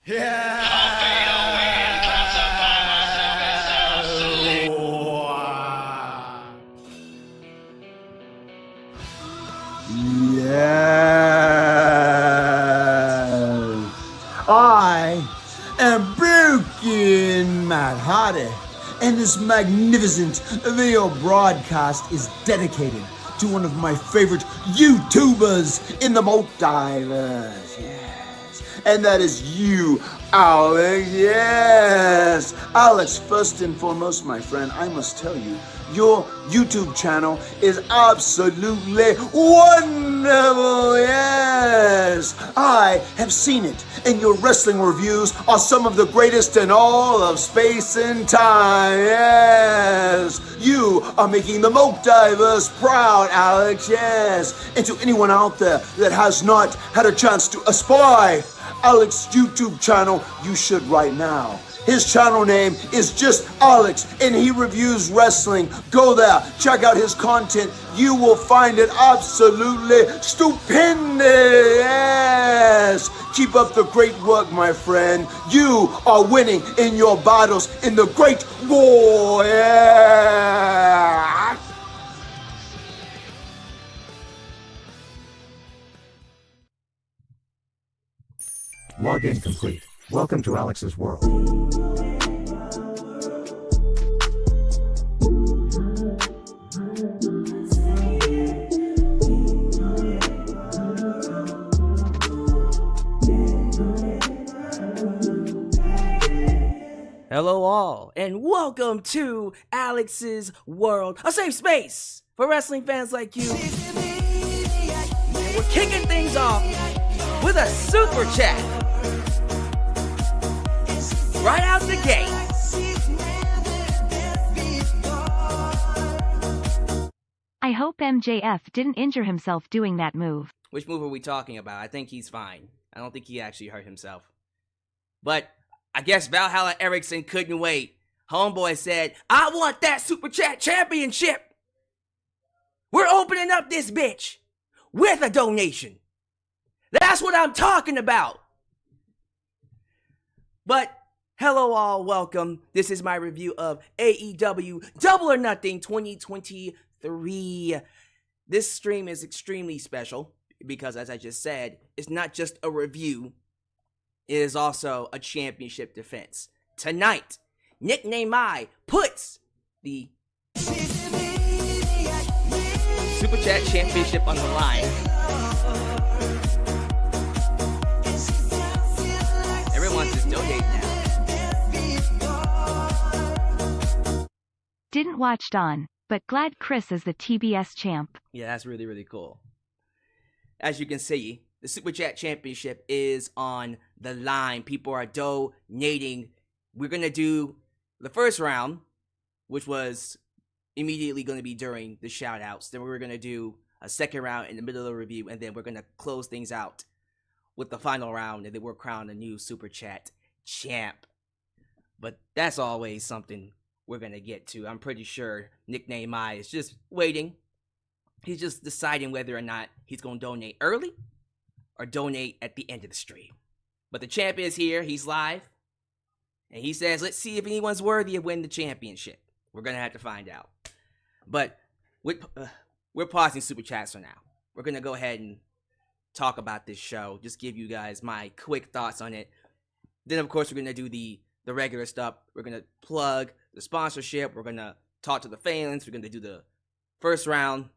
I am Broken Matt Hardy, and this magnificent video broadcast is dedicated to one of my favorite YouTubers in the multiverse, yes, and that is you, Alyx, yes. Alyx, first and foremost, my friend, I must tell you, your YouTube channel is absolutely wonderful, yes! I have seen it, and your wrestling reviews are some of the greatest in all of space and time, yes! You are making the multiverse proud, Alyx, yes! And to anyone out there that has not had a chance to espy Alyx's YouTube channel, you should right now. His channel name is just Alyx, and he reviews wrestling. Go there, check out his content. You will find it absolutely stupendous. Yes. Keep up the great work, my friend. You are winning in your battles in the Great War. Yeah. Login complete. Welcome to Alyx's world. Hello all, and welcome to Alyx's world, a safe space for wrestling fans like you. And we're kicking things off with a super chat. Right out the gate. I hope MJF didn't injure himself doing that move. Which move are we talking about? I think he's fine. I don't think he actually hurt himself. But I guess Valhalla Erickson couldn't wait. Homeboy said, I want that Super Chat Championship. We're opening up this bitch with a donation. That's what I'm talking about. But hello all, welcome. This is my review of AEW Double or Nothing 2023. This stream is extremely special because, as I just said, it's not just a review. It is also a championship defense. Tonight, Nickname I puts the Super Chat Championship on the line. Everyone just donate now. Didn't watch Dawn, but glad Chris is the TBS champ. Yeah, that's really, really cool. As you can see, the Super Chat Championship is on the line. People are donating. We're going to do the first round, which was immediately going to be during the shoutouts. Then we're going to do a second round in the middle of the review, and then we're going to close things out with the final round, and then we'll crown a new Super Chat champ. But that's always something we're going to get to. I'm pretty sure Nickname I is just waiting. He's just deciding whether or not he's going to donate early or donate at the end of the stream. But the champ is here. He's live. And he says, let's see if anyone's worthy of winning the championship. We're going to have to find out. But we're pausing Super Chats for now. We're going to go ahead and talk about this show. Just give you guys my quick thoughts on it. Then, of course, we're going to do the regular stuff. We're going to plug the sponsorship. We're going to talk to the fans. We're going to do the first round.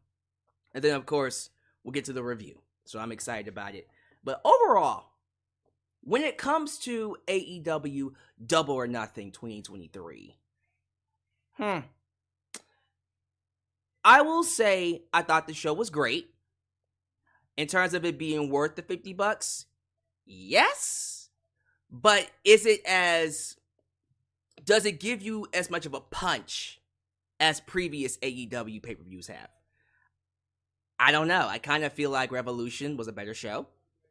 And then, of course, we'll get to the review. So I'm excited about it. But overall, when it comes to AEW Double or Nothing 2023, I will say I thought the show was great. In terms of it being worth the $50, yes. But does it give you as much of a punch as previous AEW pay-per-views have? I don't know. I kind of feel like Revolution was a better show.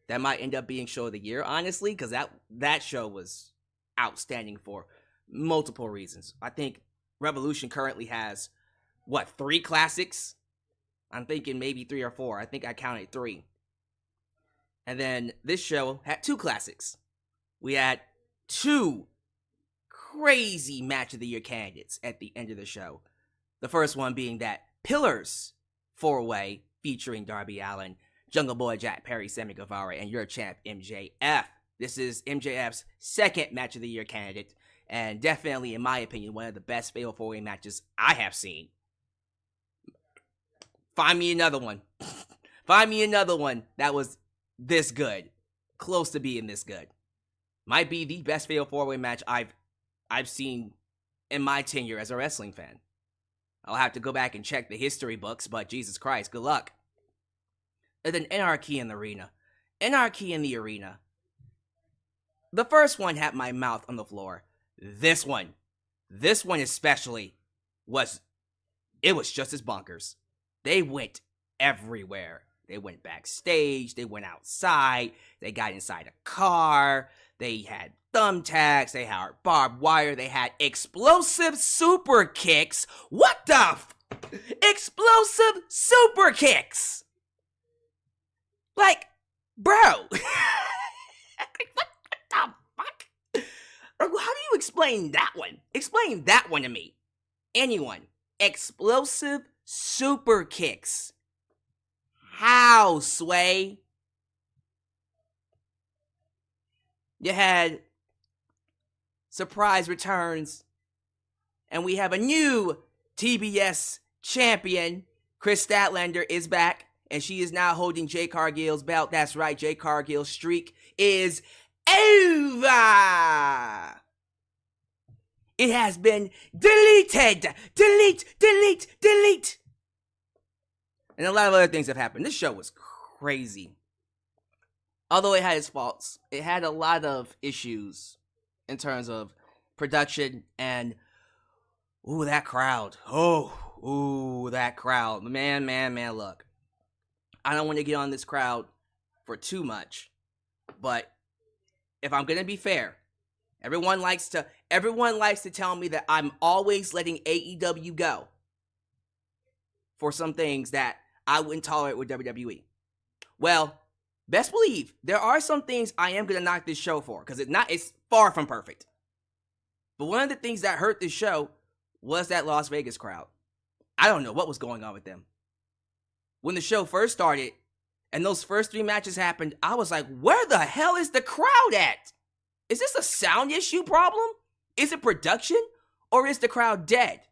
That might end up being show of the year, honestly, because that show was outstanding for multiple reasons. I think Revolution currently has, 3 classics? I'm thinking maybe 3 or 4. I think I counted 3. And then this show had 2 classics. we had 2 crazy match of the year candidates at the end of the show. The first one being that Pillars 4-way featuring Darby Allin, Jungle Boy Jack Perry, Sammy Guevara, and your champ MJF. This is MJF's second match of the year candidate, and definitely, in my opinion, one of the best Fatal 4-way matches I have seen. Find me another one. Find me another one that was this good. Close to being this good. Might be the best Fatal 4-way match I've seen in my tenure as a wrestling fan. I'll have to go back and check the history books, but Jesus Christ, good luck. And then Anarchy in the Arena. Anarchy in the Arena. The first one had my mouth on the floor. This one especially, was just as bonkers. They went everywhere. They went backstage, they went outside, they got inside a car, they had thumbtacks, they had barbed wire, they had explosive super kicks. What the explosive super kicks? Like, bro. What the fuck? How do you explain that one? Explain that one to me. Anyone. Explosive super kicks. How, Sway? You had surprise returns, and we have a new TBS champion. Chris Statlander is back, and she is now holding Jay Cargill's belt. That's right, Jay Cargill's streak is over. It has been deleted. Delete. And a lot of other things have happened. This show was crazy. Although it had its faults, it had a lot of issues in terms of production and, that crowd. That crowd. Man, look. I don't want to get on this crowd for too much, but if I'm going to be fair, everyone likes to tell me that I'm always letting AEW go for some things that I wouldn't tolerate with WWE. Well, best believe there are some things I am going to knock this show for, because it's far from perfect. But one of the things that hurt this show was that Las Vegas crowd. I don't know what was going on with them. When the show first started and those first 3 matches happened, I was like, where the hell is the crowd at? Is this a sound issue problem? Is it production? Or is the crowd dead?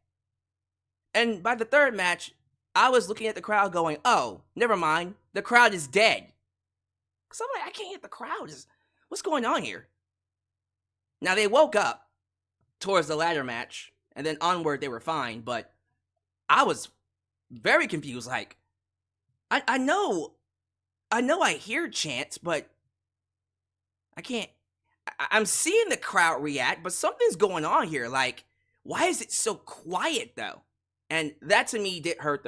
And by the 3rd match, I was looking at the crowd going, oh, never mind. The crowd is dead. Because I'm like, I can't hit the crowd. What's going on here? Now, they woke up towards the ladder match, and then onward they were fine, but I was very confused. Like, I know I hear chants, but I can't. I'm seeing the crowd react, but something's going on here. Like, why is it so quiet, though? And that, to me, did hurt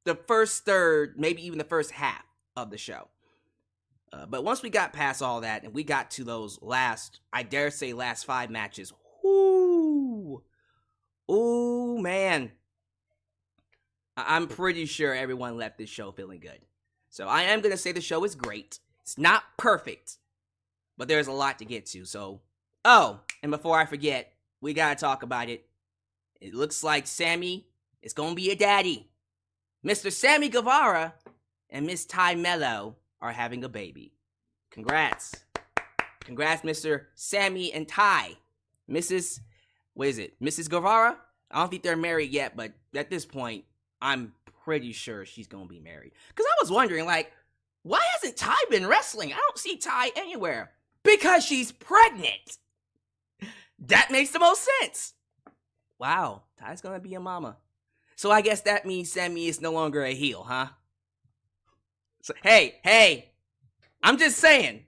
the first third, maybe even the first half of the show. But once we got past all that, and we got to those last 5 matches, ooh, man. I'm pretty sure everyone left this show feeling good. So I am going to say the show is great. It's not perfect, but there's a lot to get to. So, and before I forget, we got to talk about it. It looks like Sammy is going to be a daddy. Mr. Sammy Guevara and Miss Ty Mello are having a baby. Congrats. Congrats, Mr. Sammy and Ty. Mrs. Guevara? I don't think they're married yet, but at this point, I'm pretty sure she's going to be married. Because I was wondering, like, why hasn't Ty been wrestling? I don't see Ty anywhere. Because she's pregnant. That makes the most sense. Wow, Ty's going to be a mama. So I guess that means Sammy is no longer a heel, huh? So, hey, I'm just saying.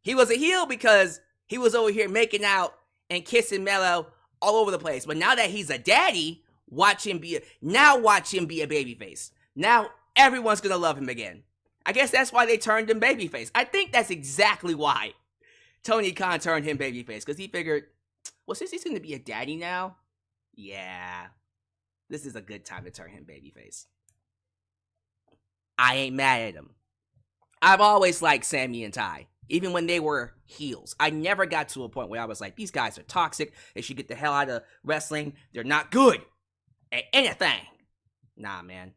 He was a heel because he was over here making out and kissing Mello all over the place. But now that he's a daddy, watch him be a babyface. Now everyone's gonna love him again. I guess that's why they turned him babyface. I think that's exactly why Tony Khan turned him babyface, because he figured, well, since he's gonna be a daddy now, yeah, this is a good time to turn him babyface. I ain't mad at him. I've always liked Sammy and Ty. Even when they were heels. I never got to a point where I was like, these guys are toxic. They should get the hell out of wrestling. They're not good at anything. Nah, man.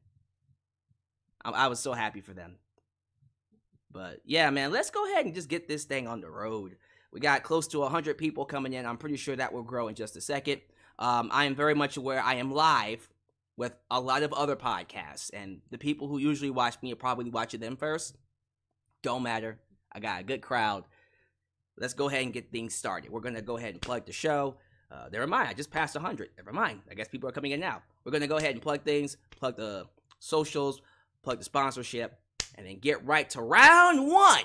I was so happy for them. But yeah, man, let's go ahead and just get this thing on the road. We got close to 100 people coming in. I'm pretty sure that will grow in just a second. I am very much aware I am live with a lot of other podcasts. And the people who usually watch me are probably watching them first. Don't matter. I got a good crowd. Let's go ahead and get things started. We're going to go ahead and plug the show. Never mind. I just passed 100. Never mind. I guess people are coming in now. We're going to go ahead and plug things, plug the socials, plug the sponsorship, and then get right to round 1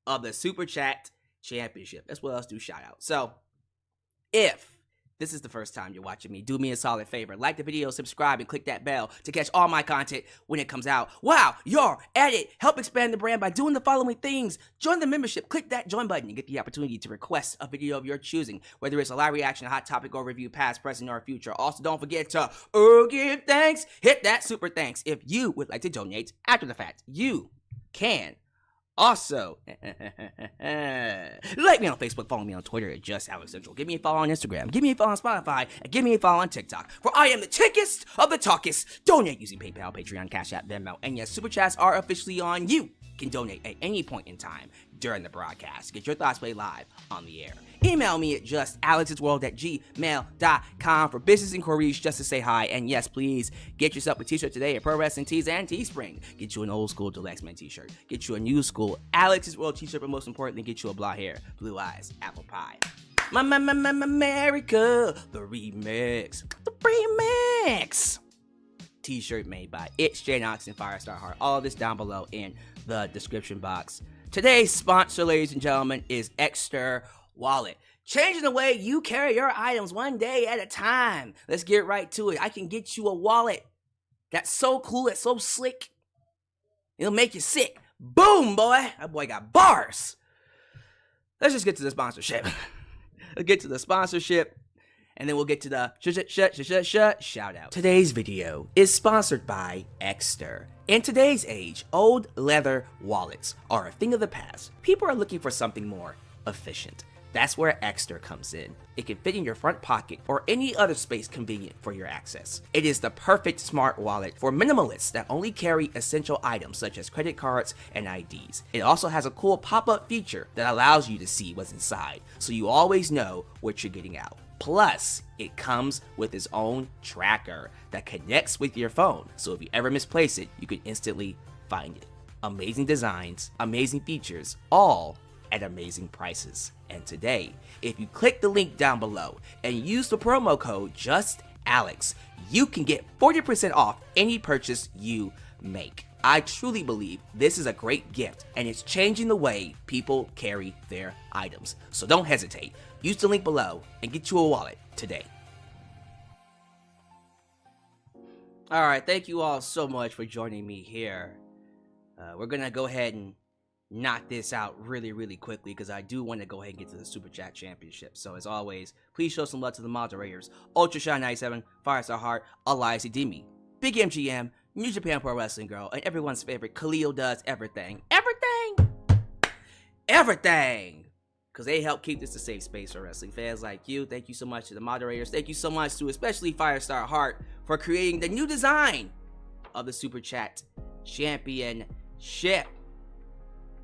of the Super Chat Championship. As well as do shoutouts. So, if this is the first time you're watching me, do me a solid favor. Like the video, subscribe, and click that bell to catch all my content when it comes out. Wow, you're at it. Help expand the brand by doing the following things. Join the membership. Click that join button and get the opportunity to request a video of your choosing, whether it's a live reaction, hot topic, or review, past, present, or future. Also, don't forget to give thanks. Hit that super thanks. If you would like to donate after the fact, you can. Also, like me on Facebook, follow me on Twitter at Just Alyx Central. Give me a follow on Instagram, give me a follow on Spotify, and give me a follow on TikTok. For I am the tickest of the talkest. Donate using PayPal, Patreon, Cash App, Venmo, and yes, Super Chats are officially on. You can donate at any point in time during the broadcast. Get your thoughts played live on the air. Email me at justalyxsworld@gmail.com for business inquiries, just to say hi. And yes, please get yourself a t-shirt today at Pro Wrestling Tees and Teespring. Get you an old school Deluxe Man t-shirt. Get you a new school Alex's World t-shirt, but most importantly, get you a blonde hair, blue eyes, apple pie. America, the remix. T-shirt made by It's Janox and Firestar Heart. All of this down below in the description box. Today's sponsor, ladies and gentlemen, is Exter Wallet. Changing the way you carry your items one day at a time. Let's get right to it. I can get you a wallet that's so cool, it's so slick, it'll make you sick. Boom, boy. That boy got bars. Let's just get to the sponsorship. Let's get to the sponsorship, and then we'll get to the shout out. Today's video is sponsored by Exter. In today's age, old leather wallets are a thing of the past. People are looking for something more efficient. That's where Exter comes in. It can fit in your front pocket or any other space convenient for your access. It is the perfect smart wallet for minimalists that only carry essential items such as credit cards and IDs. It also has a cool pop-up feature that allows you to see what's inside, so you always know what you're getting out. Plus, it comes with its own tracker that connects with your phone, so if you ever misplace it, you can instantly find it. Amazing designs, amazing features, all at amazing prices. And today, if you click the link down below and use the promo code JustAlyx, you can get 40% off any purchase you make. I truly believe this is a great gift, and it's changing the way people carry their items. So don't hesitate. Use the link below and get you a wallet today. Alright, thank you all so much for joining me here. We're gonna go ahead and knock this out really quickly, because I do want to go ahead and get to the Super Chat Championship. So as always, please show some love to the moderators: Ultra Shine 97, Firestar Heart, Alyx Demi, Big MGM, New Japan Pro Wrestling Girl, and everyone's favorite Khalil Does Everything. Because they help keep this a safe space for wrestling fans like you. Thank you so much to the moderators. Thank you so much to especially Firestar Heart for creating the new design of the Super Chat Championship.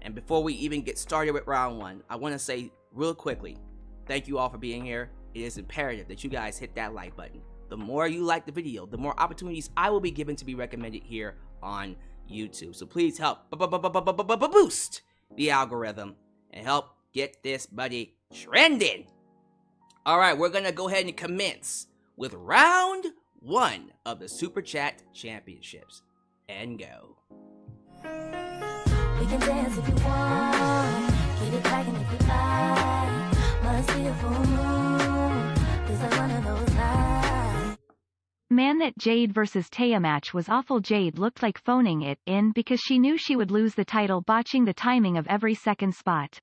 And before we even get started with round 1, I want to say real quickly, thank you all for being here. It is imperative that you guys hit that like button. The more you like the video, the more opportunities I will be given to be recommended here on YouTube. So please help boost the algorithm and help get this buddy trending. Alright, we're going to go ahead and commence with round 1 of the Super Chat Championships. And go. We can dance if you want, get it crackin' if you like. Must be a full moon, 'cause I'm one of those nights. Man, that Jade vs. Taya match was awful. Jade looked like phoning it in because she knew she would lose the title, botching the timing of every second spot.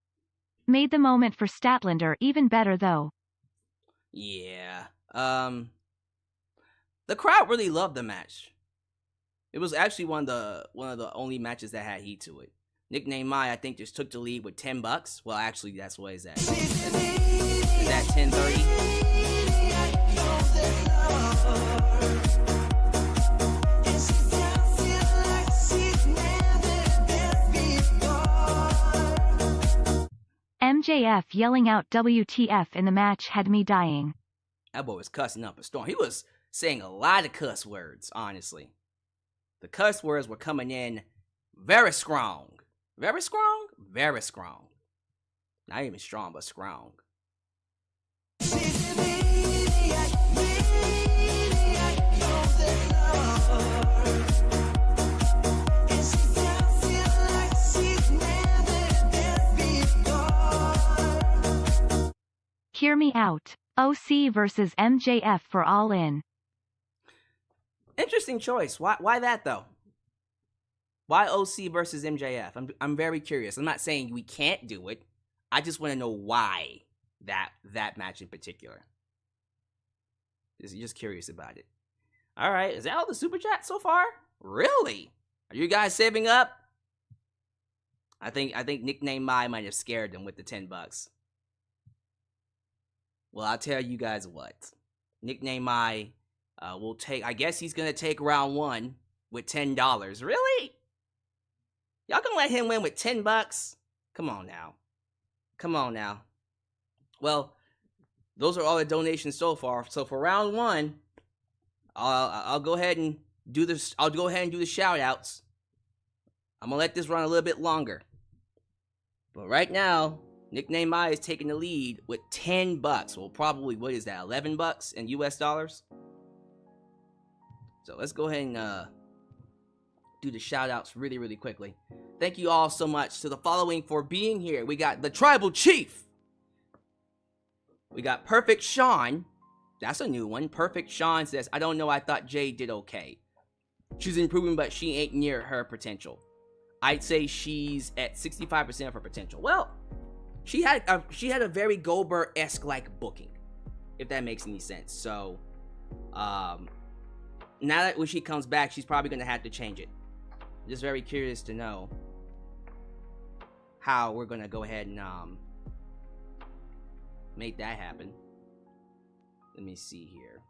Made the moment for Statlander even better though. Yeah. The crowd really loved the match. It was actually one of the only matches that had heat to it. Nickname Mai, I think, just took the lead with $10. Well, actually, that's what is that? Is that 10:30? MJF yelling out WTF in the match had me dying. That boy was cussing up a storm. He was saying a lot of cuss words, honestly. The cuss words were coming in very strong. Very strong? Very strong. Not even strong, but strong. Hear me out. OC versus MJF for All In. Interesting choice. Why that though? Why OC versus MJF? I'm very curious. I'm not saying we can't do it. I just want to know why that match in particular. Just curious about it. All right, is that all the super chat so far? Really? Are you guys saving up? I think Nickname Mai might have scared them with the $10. Well, I'll tell you guys what. Nickname Mai will take. I guess he's gonna take round 1 with $10. Really? Y'all gonna let him win with $10? Come on now. Come on now. Well, those are all the donations so far. So for round 1, I'll go ahead and do this. I'll go ahead and do the shout outs. I'm gonna let this run a little bit longer. But right now, Nickname Mai is taking the lead with $10. Well, probably, what is that, $11 in US dollars? So let's go ahead and do the shout outs really, really quickly. Thank you all so much to the following for being here. We got the Tribal Chief. We got Perfect Sean. That's a new one. Perfect Sean says, I don't know, I thought Jade did okay. She's improving, but she ain't near her potential. I'd say she's at 65% of her potential. Well, she had a very Goldberg-esque like booking, if that makes any sense. So, now that when she comes back, she's probably gonna have to change it. I'm just very curious to know how we're gonna go ahead and make that happen. Let me see here.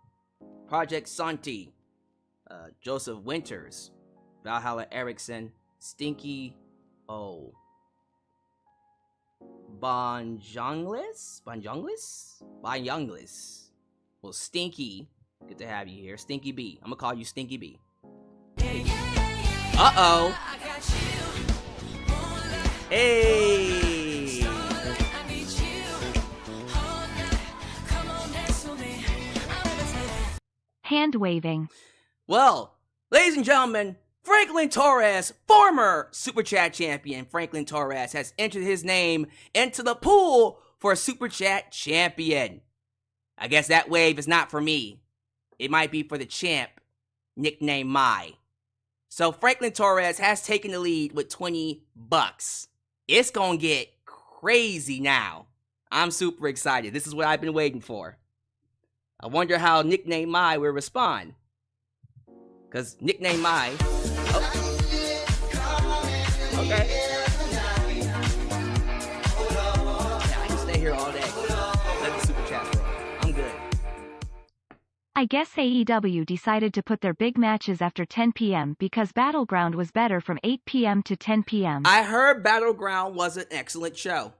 Project Santi, Joseph Winters, Valhalla Erickson, Stinky O. Bonjonglis? Well, Stinky, good to have you here. Stinky B. I'm gonna call you Stinky B. Uh-oh. Hey. Hand waving. Well, ladies and gentlemen, Franklin Torres, former Super Chat champion Franklin Torres, has entered his name into the pool for Super Chat champion. I guess that wave is not for me. It might be for the champ, Nickname Mai. So Franklin Torres has taken the lead with $20. It's gonna get crazy now. I'm super excited. This is what I've been waiting for. I wonder how Nickname Mai will respond. Because Nickname Mai... Okay. Yeah, I can stay here all day. Let the super chats roll. I'm good. I guess AEW decided to put their big matches after 10 p.m. because Battleground was better from 8 p.m. to 10 p.m. I heard Battleground was an excellent show.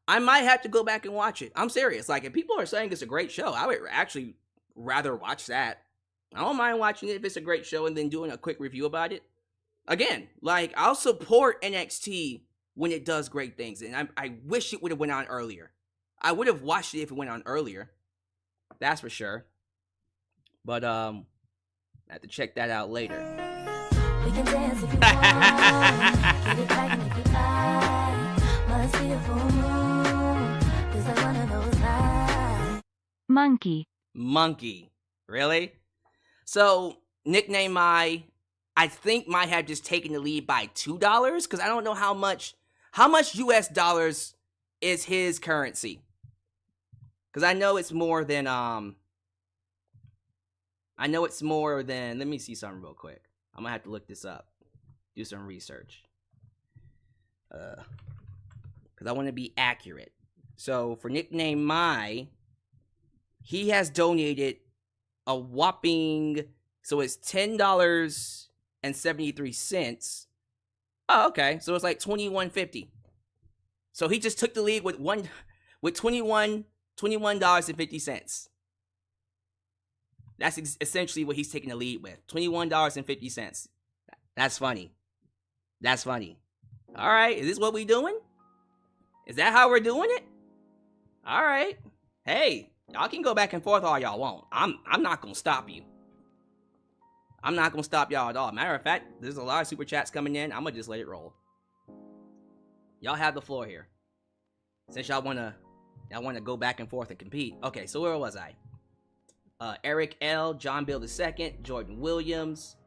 I might have to go back and watch it. I'm serious. Like, if people are saying it's a great show, I would actually rather watch that. I don't mind watching it if it's a great show and then doing a quick review about it. Again, like, I'll support NXT when it does great things, and I wish it would have went on earlier. I would have watched it if it went on earlier. That's for sure. But, I have to check that out later. We can dance if you want. Get it crackin' if you like. Must be a full moon. Just like one of those nights. Monkey. Really? So, Nickname Mai, I think might have just taken the lead by $2, because I don't know how much US dollars is his currency. Because I know it's more than, let me see something real quick. I'm going to have to look this up. Do some research. because I want to be accurate. So for Nickname My, he has donated a whopping, so it's $10.73. Oh, okay. So it's like $21.50. So he just took the lead with $21.50. That's essentially what he's taking the lead with. $21.50. That's funny. That's funny. All right. Is this what we doing? Is that how we're doing it? All right. Hey, y'all can go back and forth all y'all want. I'm not going to stop you. I'm not going to stop y'all at all. Matter of fact, there's a lot of super chats coming in. I'm going to just let it roll. Y'all have the floor here. Since y'all want to go back and forth and compete. Okay, so where was I? Eric L, John Bill II, Jordan Williams.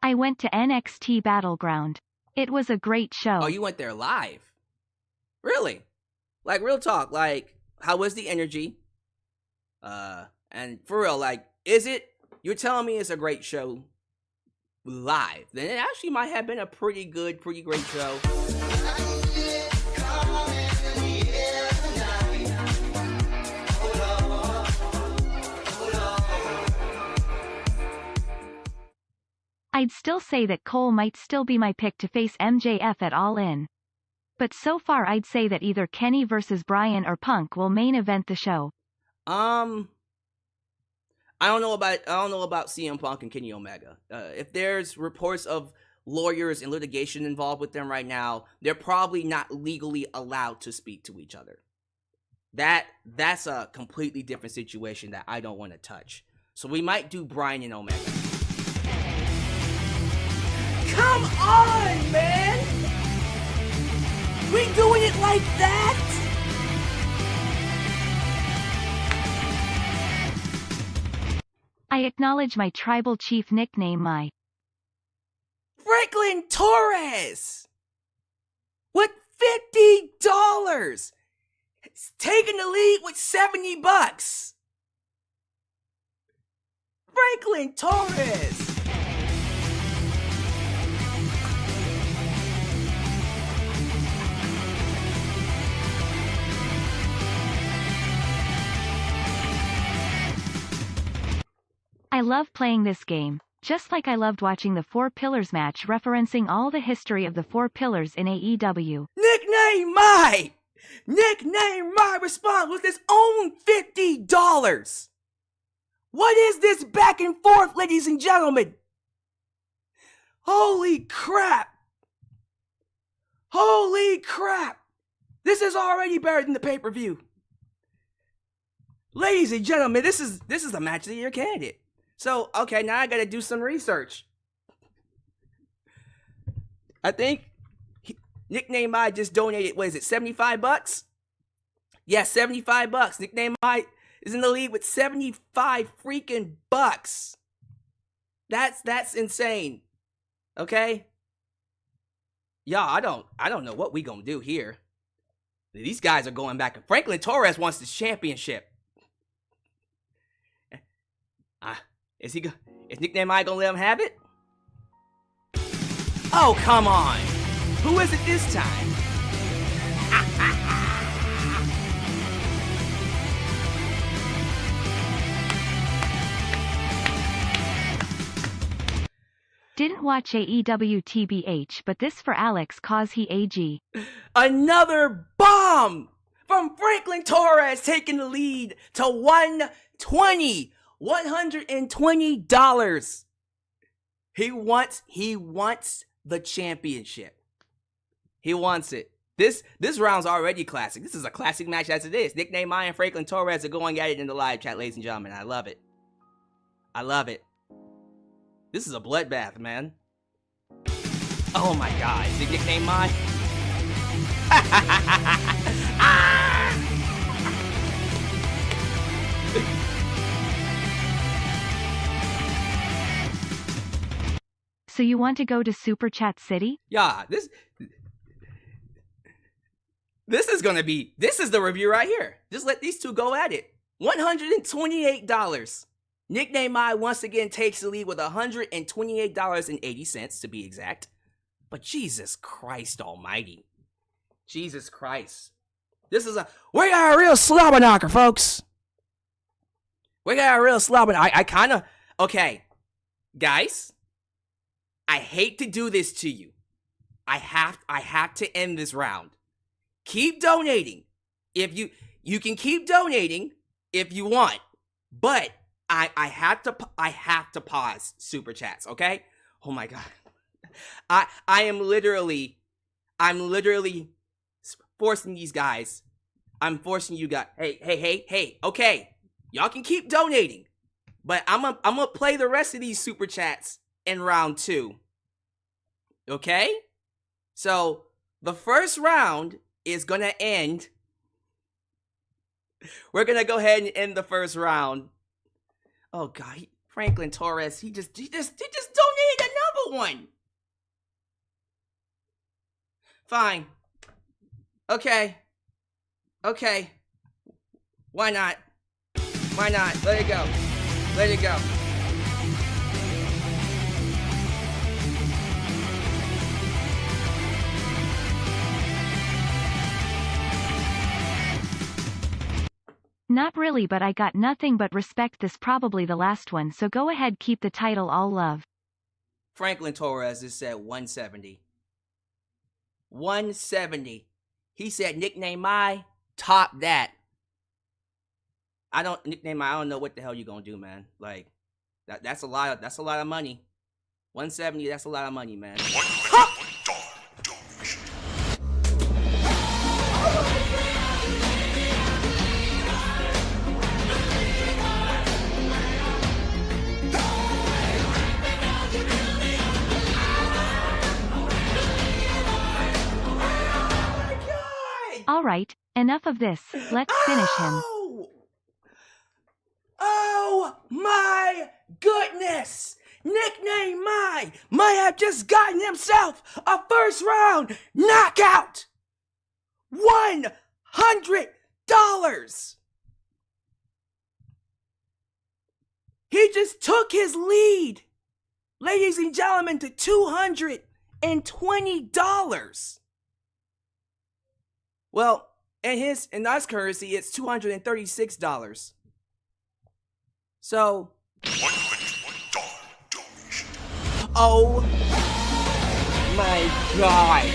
I went to NXT Battleground. It was a great show. Oh, you went there live? Really? Like, real talk, like, how was the energy? And for real, like, is it? You're telling me it's a great show live. Then it actually might have been a pretty great show. I'd still say that Cole might still be my pick to face MJF at All In. But so far I'd say that either Kenny versus Bryan or Punk will main event the show. I don't know about CM Punk and Kenny Omega. If there's reports of lawyers and litigation involved with them right now, they're probably not legally allowed to speak to each other. That's a completely different situation that I don't want to touch. So we might do Bryan and Omega. Come on, man! We doing it like that? I acknowledge my tribal chief nickname, my Franklin Torres! With $50! He's taking the lead with $70. Franklin Torres! I love playing this game, just like I loved watching the Four Pillars match referencing all the history of the Four Pillars in AEW. Nickname my response with his own $50. What is this back and forth, ladies and gentlemen? Holy crap. Holy crap. This is already better than the pay-per-view. Ladies and gentlemen, this is the match of the year candidate. So, okay, now I gotta do some research. I think Nickname I just donated, what is it, $75? Yeah, $75. Nickname I is in the lead with 75 freaking bucks. That's insane. Okay? Y'all, I don't know what we gonna do here. These guys are going back. Franklin Torres wants this championship. Is Nickname I gonna let him have it? Oh, come on. Who is it this time? Didn't watch AEW TBH, but this for Alyx cause he AG. Another bomb from Franklin Torres taking the lead to $120. He wants the championship. He wants it. This round's already classic. This is a classic match as it is. Nickname I and Franklin Torres are going at it in the live chat, ladies and gentlemen. I love it. I love it. This is a bloodbath, man. Oh my god. Is it Nickname I? So you want to go to Super Chat City? Yeah, This is the review right here. Just let these two go at it. $128. Nickname I once again takes the lead with $128.80 to be exact. But Jesus Christ almighty. Jesus Christ. We got a real slobber knocker, folks. We got a real slobber. I kind of, okay, guys, I hate to do this to you. I have to end this round. Keep donating. If you can keep donating if you want, but I have to pause super chats, okay? Oh my god. I'm literally forcing these guys. I'm forcing you guys. Hey, okay. Y'all can keep donating, but I'm gonna play the rest of these super chats in round 2. Okay? So, the first round is gonna end. We're gonna go ahead and end the first round. Oh god, Franklin Torres, he just donated another one. Fine. Okay. Why not? Let it go. Not really, but I got nothing but respect. This probably the last one, so go ahead, keep the title, all love. Franklin Torres is said 170. 170. He said nickname I top that. I don't know what the hell you gonna do, man. Like that's a lot of money. 170, that's a lot of money, man. Alright, enough of this, let's finish him. Oh my goodness! Nickname might have just gotten himself a first round knockout! $100! He just took his lead, ladies and gentlemen, to $220. Well, in us currency, it's $236. So, oh my god.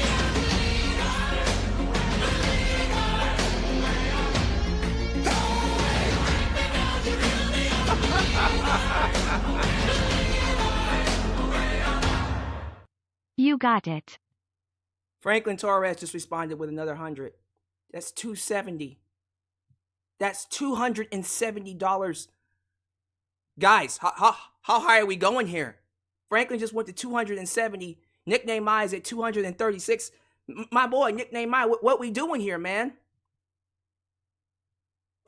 You got it. Franklin Torres just responded with another 100. That's $270. That's $270. Guys, how high are we going here? Franklin just went to 270. Nickname I is at 236. My boy, Nickname I, what we doing here, man?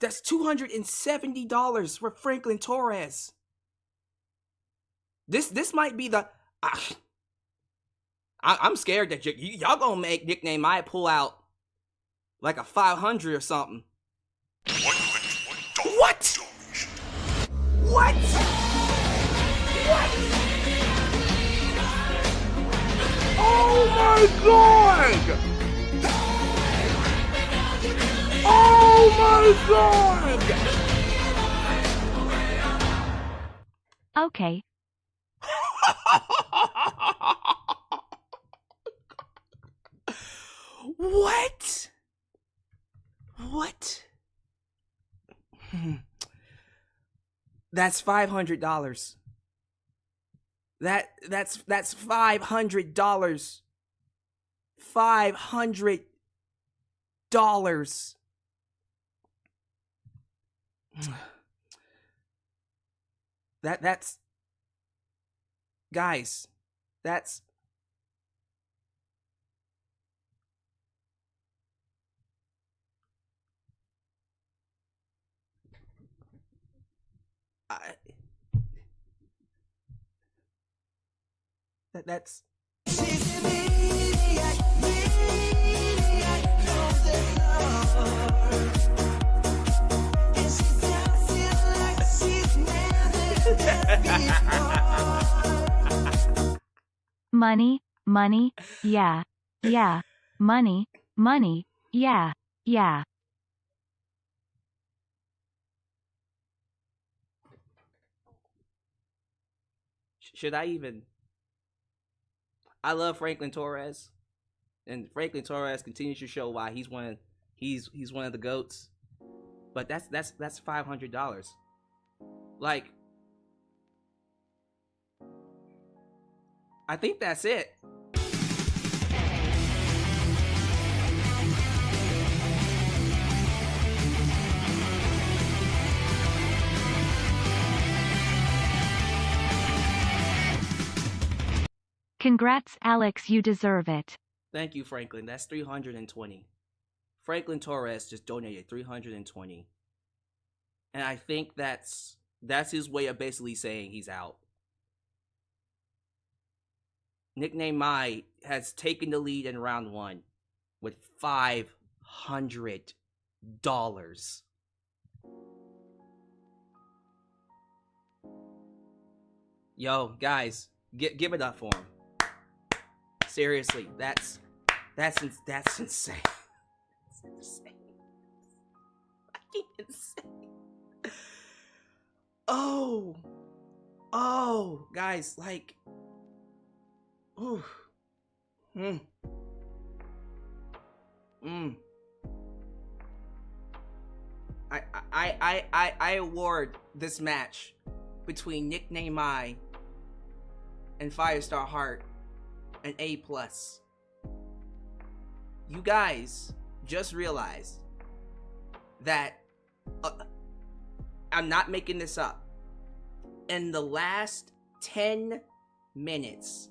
That's $270 for Franklin Torres. This might be the... I'm scared that y'all gonna make Nickname I pull out like a 500 or something. What? What? Oh my god! Oh my god! Okay. What? That's $500. That's $500. $500. That's guys, that's that's Money, money, yeah, yeah. Money, money, yeah, yeah. Should I even? I love Franklin Torres, and Franklin Torres continues to show why he's one of the goats. But that's $500. Like, I think that's it. Congrats, Alyx, you deserve it. Thank you, Franklin. That's 320. Franklin Torres just donated 320. And I think that's his way of basically saying he's out. Nickname Mai has taken the lead in round 1 with $500. Yo, guys, give it up for him. Seriously, that's insane. That's insane. Fucking insane. Oh, guys, like, ooh, I award this match between Nickname Mai and Firestar Hart an A+. You guys just realized that I'm not making this up. In the last 10 minutes,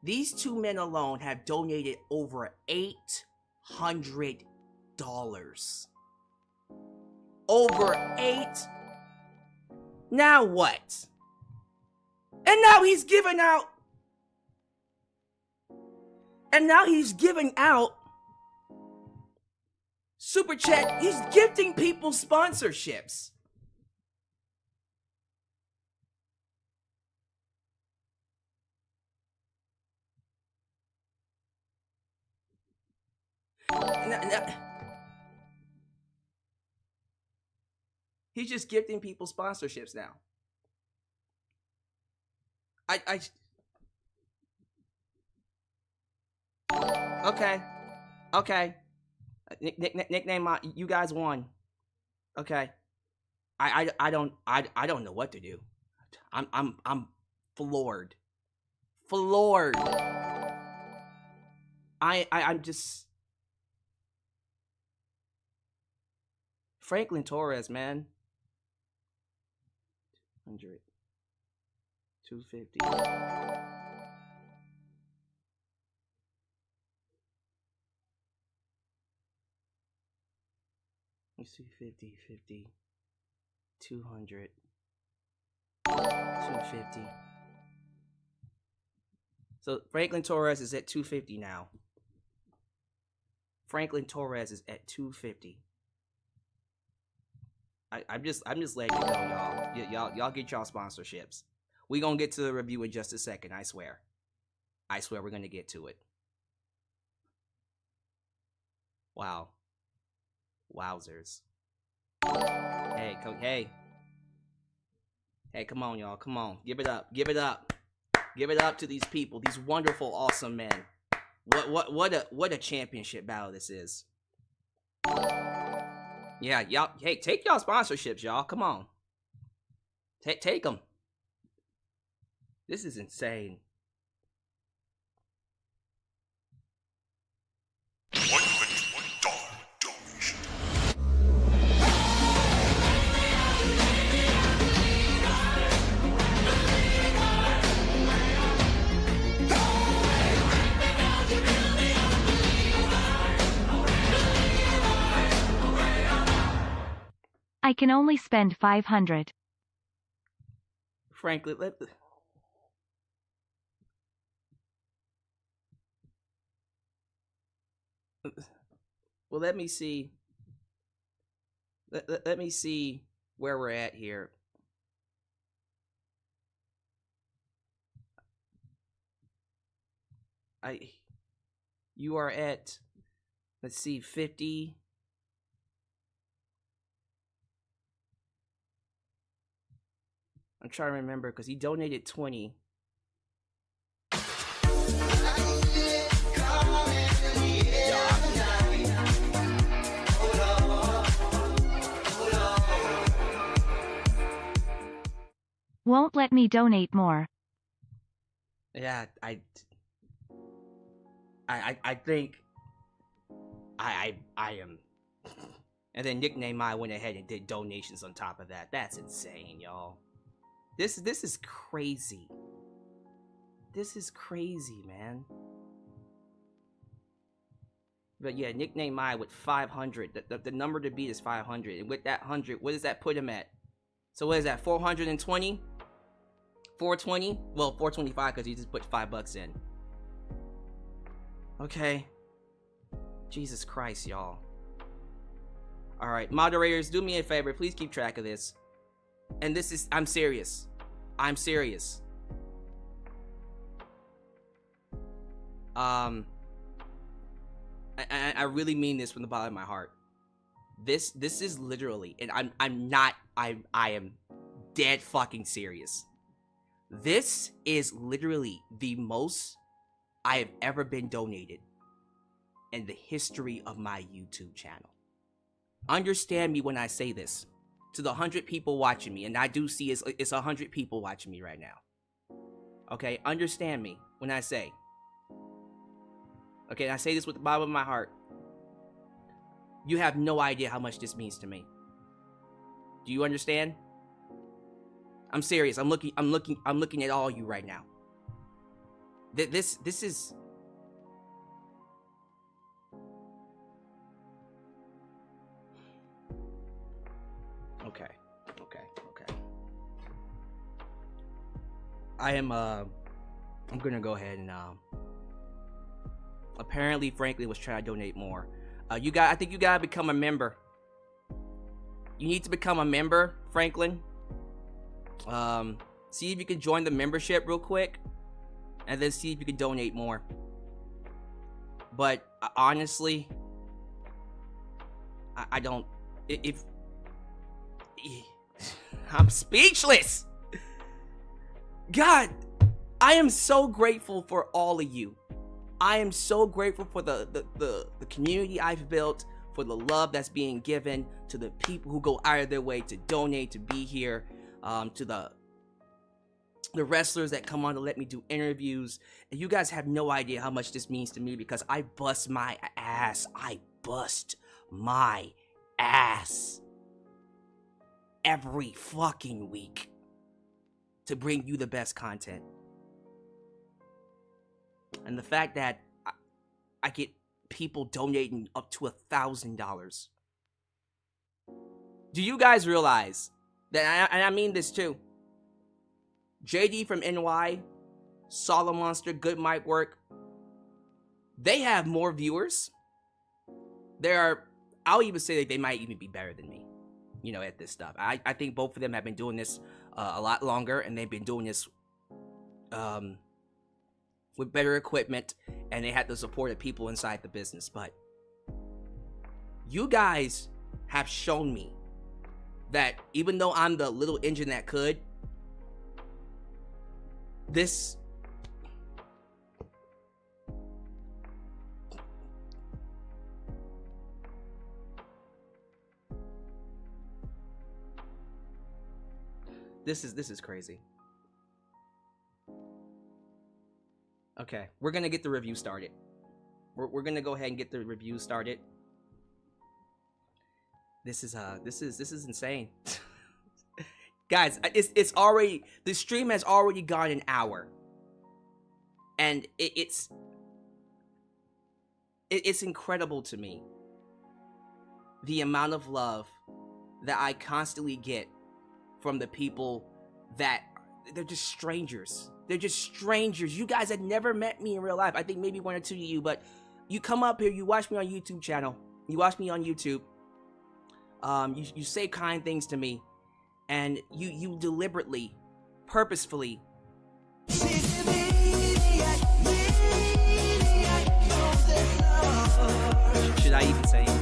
these two men alone have donated over $800. Over 8. Now what? And now he's giving out. Super Chat. He's gifting people sponsorships. He's just gifting people sponsorships now. Okay. Nickname, you guys won. Okay. I don't know what to do. I'm floored. I'm just Franklin Torres, man. 100, 250. You see 50, 50, 200, 250. So Franklin Torres is at 250 now. Franklin Torres is at 250. I'm just letting you know, y'all get y'all sponsorships. We gonna get to the review in just a second. I swear we're gonna get to it. Wow. Wowzers. Hey, come on, y'all. Come on. Give it up. Give it up to these people, these wonderful, awesome men. What a championship battle this is. Yeah, y'all. Hey, take y'all sponsorships, y'all. Come on. Take them. This is insane. I can only spend 500. Frankly, let me see. Let me see where we're at here. You are at, let's see, 50. I'm trying to remember because he donated 20. Won't let me donate more. Yeah, I think I am. And then Nickname I went ahead and did donations on top of that. That's insane, y'all. This is crazy. This is crazy, man. But yeah, Nickname I with 500. The number to beat is 500. And with that 100, what does that put him at? So what is that, 420? 420? Well, 425 because he just put $5 in. Okay. Jesus Christ, y'all. Alright, moderators, do me a favor. Please keep track of this. And this is... I'm serious. I'm serious. I really mean this from the bottom of my heart. This is literally... And I am dead fucking serious. This is literally the most I have ever been donated in the history of my YouTube channel. Understand me when I say this. To the 100 people watching me, and I do see it's 100 people watching me right now. Okay, understand me when I say. Okay, and I say this with the bottom of my heart. You have no idea how much this means to me. Do you understand? I'm serious. I'm looking at all you right now. This is... Okay. I'm gonna go ahead and apparently Franklin was trying to donate more. I think you gotta become a member. You need to become a member, Franklin. See if you can join the membership real quick, and then see if you can donate more. But honestly, I don't. If I'm speechless. God, I am so grateful for all of you. I am so grateful for the community I've built, for the love that's being given, to the people who go out of their way to donate, to be here, to the wrestlers that come on to let me do interviews. And you guys have no idea how much this means to me, because I bust my ass. I bust my ass every fucking week to bring you the best content. And the fact that I get people donating up to $1,000. Do you guys realize that, and I mean this too, JD from NY, Solid Monster, Good Mic Work, they have more viewers. I'll even say that they might even be better than me, at this stuff. I think both of them have been doing this a lot longer, and they've been doing this with better equipment, and they had the support of people inside the business. But you guys have shown me that even though I'm the little engine that could, this is crazy. Okay, we're gonna get the review started. We're gonna go ahead and get the review started. This is insane. Guys, it's already, the stream has already gone an hour. And it's incredible to me, the amount of love that I constantly get from the people that, they're just strangers. They're just strangers. You guys had never met me in real life. I think maybe one or two of you, but you come up here, you watch me on YouTube channel. You watch me on YouTube. You say kind things to me, and you deliberately, purposefully. Should I even say anything?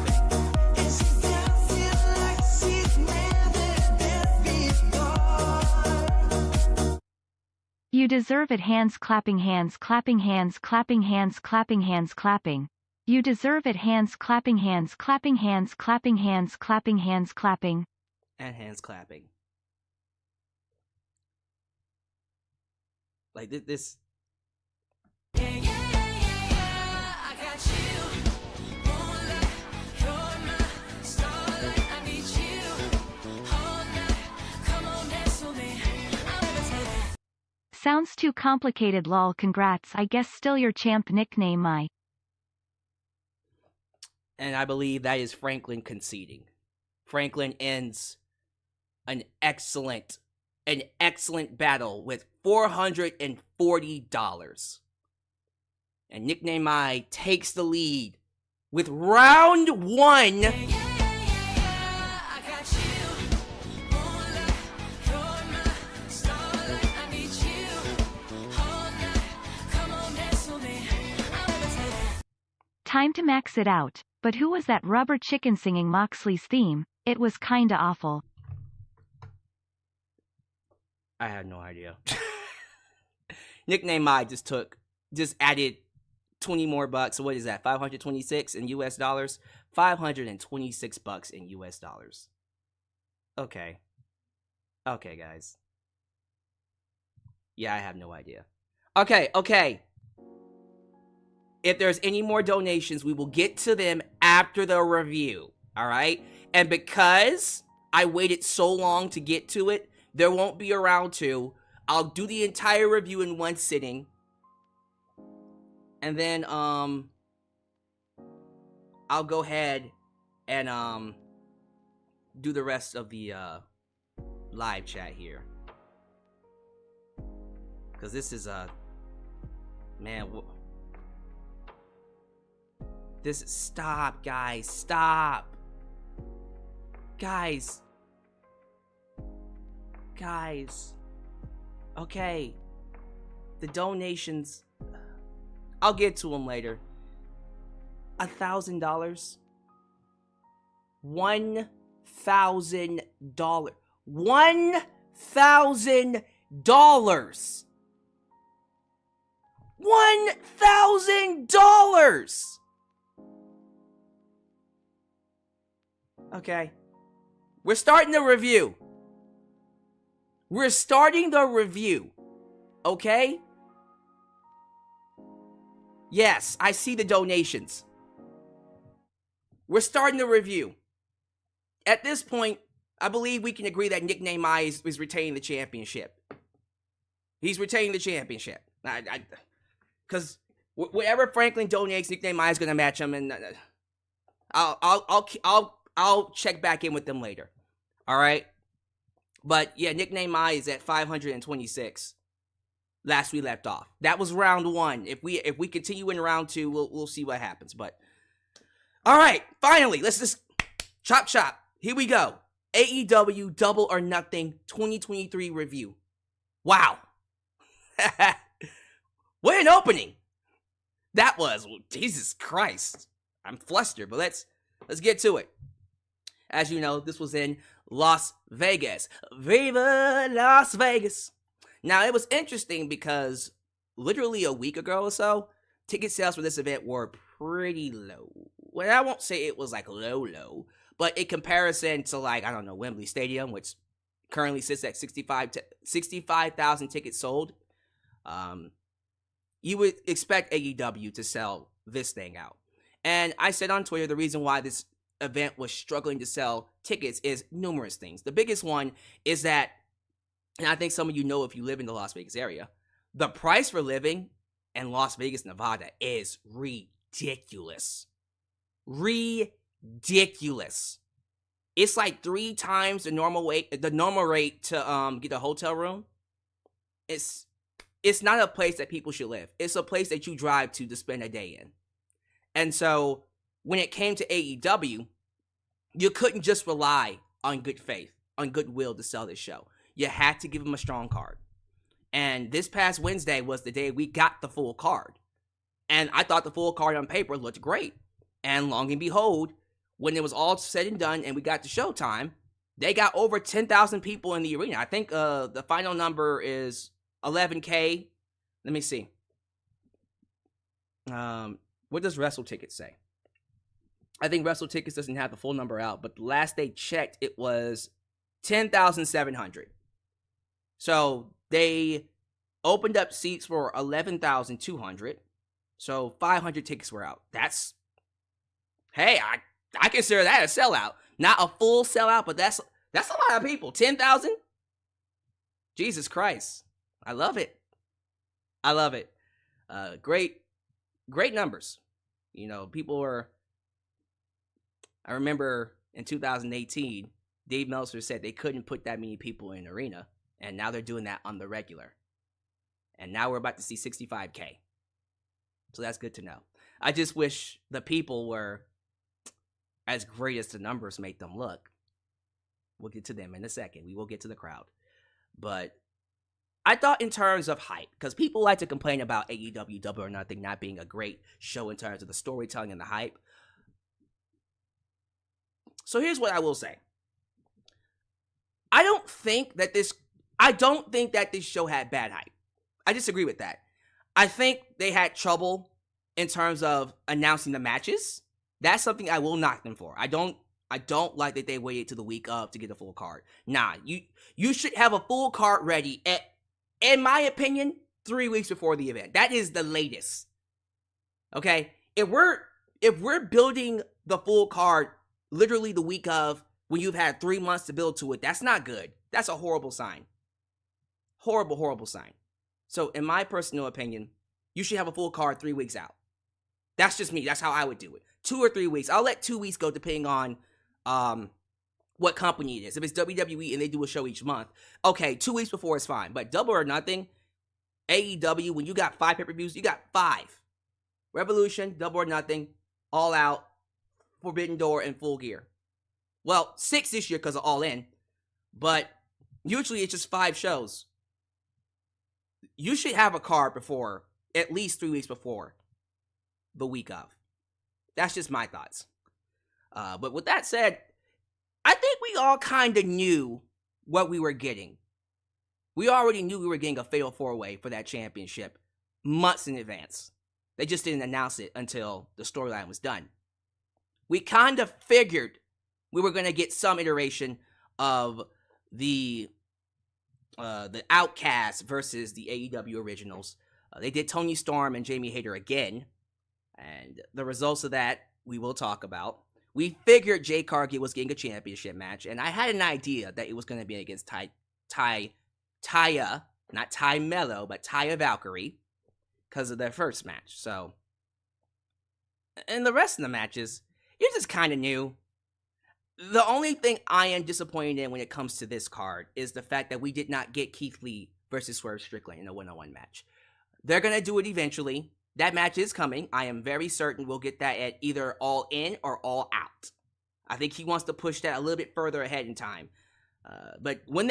You deserve it. Hands clapping, hands clapping, hands clapping, hands clapping, hands clapping. You deserve it. Hands clapping, hands clapping, hands clapping, hands clapping, hands clapping. And hands clapping. Like this. Sounds too complicated. Lol. Congrats. I guess still your champ. Nickname my. And I believe that is Franklin conceding. Franklin ends an excellent battle with $440. And Nickname I takes the lead with round 1. Time to max it out. But who was that rubber chicken singing Moxley's theme? It was kinda awful. I had no idea. Nickname I just added 20 more bucks. So what is that? 526 in US dollars? $526 in US dollars. Okay. Okay, guys. Yeah, I have no idea. Okay. If there's any more donations, we will get to them after the review. All right? And because I waited so long to get to it, there won't be a round 2. I'll do the entire review in one sitting. And then, I'll go ahead and, do the rest of the, live chat here. Because this is, man, stop, guys, stop. Guys. Okay. The donations, I'll get to them later. $1,000. $1,000. $1,000. $1,000. Okay. We're starting the review. Okay? Yes, I see the donations. We're starting the review. At this point, I believe we can agree that Nickname I is retaining the championship. He's retaining the championship. Because whatever Franklin donates, Nickname I is going to match him, and I'll check back in with them later. All right? But yeah, Nickname I is at 526. Last we left off. That was round 1. If we continue in round 2, we'll see what happens. But all right, finally, let's just chop. Here we go. AEW Double or Nothing 2023 review. Wow. What an opening. That was. Jesus Christ. I'm flustered, but let's get to it. As you know, this was in Las Vegas. Viva Las Vegas. Now, it was interesting because literally a week ago or so, ticket sales for this event were pretty low. Well, I won't say it was like low, but in comparison to like, I don't know, Wembley Stadium, which currently sits at 65,000 tickets sold, you would expect AEW to sell this thing out. And I said on Twitter, the reason why this event was struggling to sell tickets is numerous things. The biggest one is that, and I think some of you know if you live in the Las Vegas area, the price for living in Las Vegas, Nevada is ridiculous. Ridiculous. It's like 3 times the normal rate to get a hotel room. It's not a place that people should live. It's a place that you drive to spend a day in. And so when it came to AEW, you couldn't just rely on good faith, on goodwill to sell this show. You had to give them a strong card. And this past Wednesday was the day we got the full card. And I thought the full card on paper looked great. And long and behold, when it was all said and done and we got to showtime, they got over 10,000 people in the arena. I think the final number is 11K. Let me see. What does Wrestle Tickets say? I think Wrestle Tickets doesn't have the full number out, but the last they checked, it was 10,700. So they opened up seats for 11,200. So 500 tickets were out. That's, hey, I consider that a sellout. Not a full sellout, but that's a lot of people. 10,000? Jesus Christ. I love it. I love it. Great numbers. You know, people were, I remember in 2018, Dave Meltzer said they couldn't put that many people in an arena, and now they're doing that on the regular. And now we're about to see 65K. So that's good to know. I just wish the people were as great as the numbers make them look. We'll get to them in a second. We will get to the crowd. But I thought in terms of hype, because people like to complain about AEW Double or Nothing not being a great show in terms of the storytelling and the hype. So here's what I will say. I don't think that this show had bad hype. I disagree with that. I think they had trouble in terms of announcing the matches. That's something I will knock them for. I don't like that they waited to the week of to get a full card. Nah, you should have a full card ready at, in my opinion, 3 weeks before the event. That is the latest. Okay? If we're building the full card literally the week of, when you've had 3 months to build to it, that's not good. That's a horrible sign. Horrible, horrible sign. So, in my personal opinion, you should have a full card 3 weeks out. That's just me. That's how I would do it. 2 or 3 weeks. I'll let 2 weeks go depending on what company it is. If it's WWE and they do a show each month, okay, 2 weeks before is fine. But Double or Nothing, AEW, when you got 5 pay-per-views, you got 5. Revolution, Double or Nothing, All Out, Forbidden Door, and Full Gear. Well, 6 this year because of All In. But usually it's just 5 shows. You should have a card before, at least 3 weeks before the week of. That's just my thoughts. But with that said, I think we all kind of knew what we were getting. We already knew we were getting a fatal 4-way for that championship months in advance. They just didn't announce it until the storyline was done. We kind of figured we were going to get some iteration of the Outcasts versus the AEW Originals. They did Tony Storm and Jamie Hayter again, and the results of that we will talk about. We figured Jay Cargill was getting a championship match, and I had an idea that it was going to be against Taya, not Ty Mello, but Taya Valkyrie, because of their first match. So, and the rest of the matches, you just kind of knew. The only thing I am disappointed in when it comes to this card is the fact that we did not get Keith Lee versus Swerve Strickland in a one-on-one match. They're going to do it eventually. That match is coming. I am very certain we'll get that at either All In or All Out. I think he wants to push that a little bit further ahead in time. But when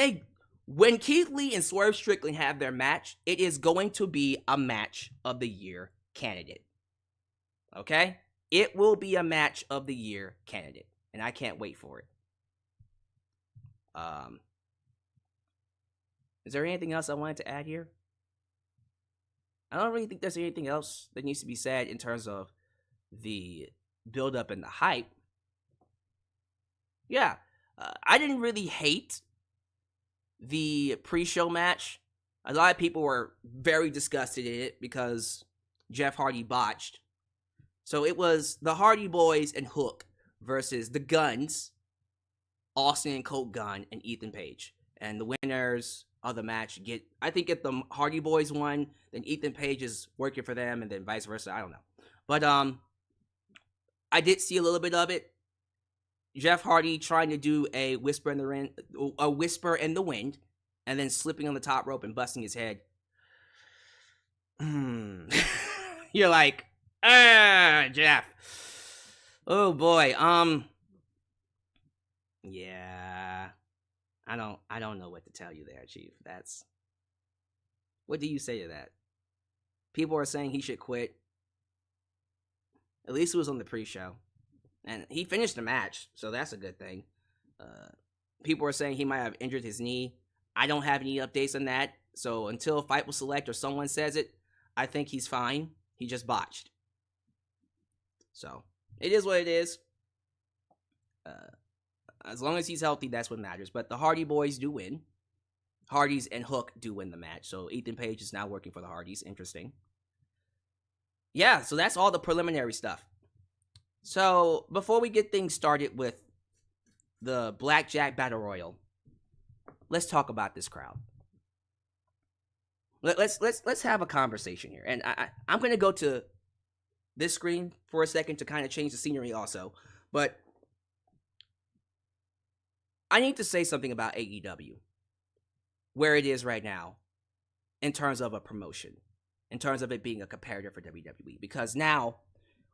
Keith Lee and Swerve Strickland have their match, it is going to be a match of the year candidate. Okay? It will be a match of the year candidate. And I can't wait for it. Is there anything else I wanted to add here? I don't really think there's anything else that needs to be said in terms of the build-up and the hype. Yeah, I didn't really hate the pre-show match. A lot of people were very disgusted in it because Jeff Hardy botched. So it was the Hardy Boys and Hook versus the Guns, Austin and Colt Gunn, and Ethan Page. And the winners of the match get, I think if the Hardy Boys won, then Ethan Page is working for them, and then vice versa. I don't know. But I did see a little bit of it. Jeff Hardy trying to do a whisper in the wind, and then slipping on the top rope and busting his head. You're like, Jeff. Oh boy. Yeah. I don't know what to tell you there, Chief. What do you say to that? People are saying he should quit. At least it was on the pre-show. And he finished the match, so that's a good thing. People are saying he might have injured his knee. I don't have any updates on that. So until Fight Will Select or someone says it, I think he's fine. He just botched. So it is what it is. As long as he's healthy, that's what matters. But the Hardy Boys do win. Hardys and Hook do win the match. So Ethan Page is now working for the Hardys. Interesting. Yeah, so that's all the preliminary stuff. So before we get things started with the Blackjack Battle Royal, let's talk about this crowd. Let's have a conversation here. And I'm going to go to this screen for a second to kind of change the scenery also. But I need to say something about AEW, where it is right now in terms of a promotion, in terms of it being a comparator for WWE. Because now,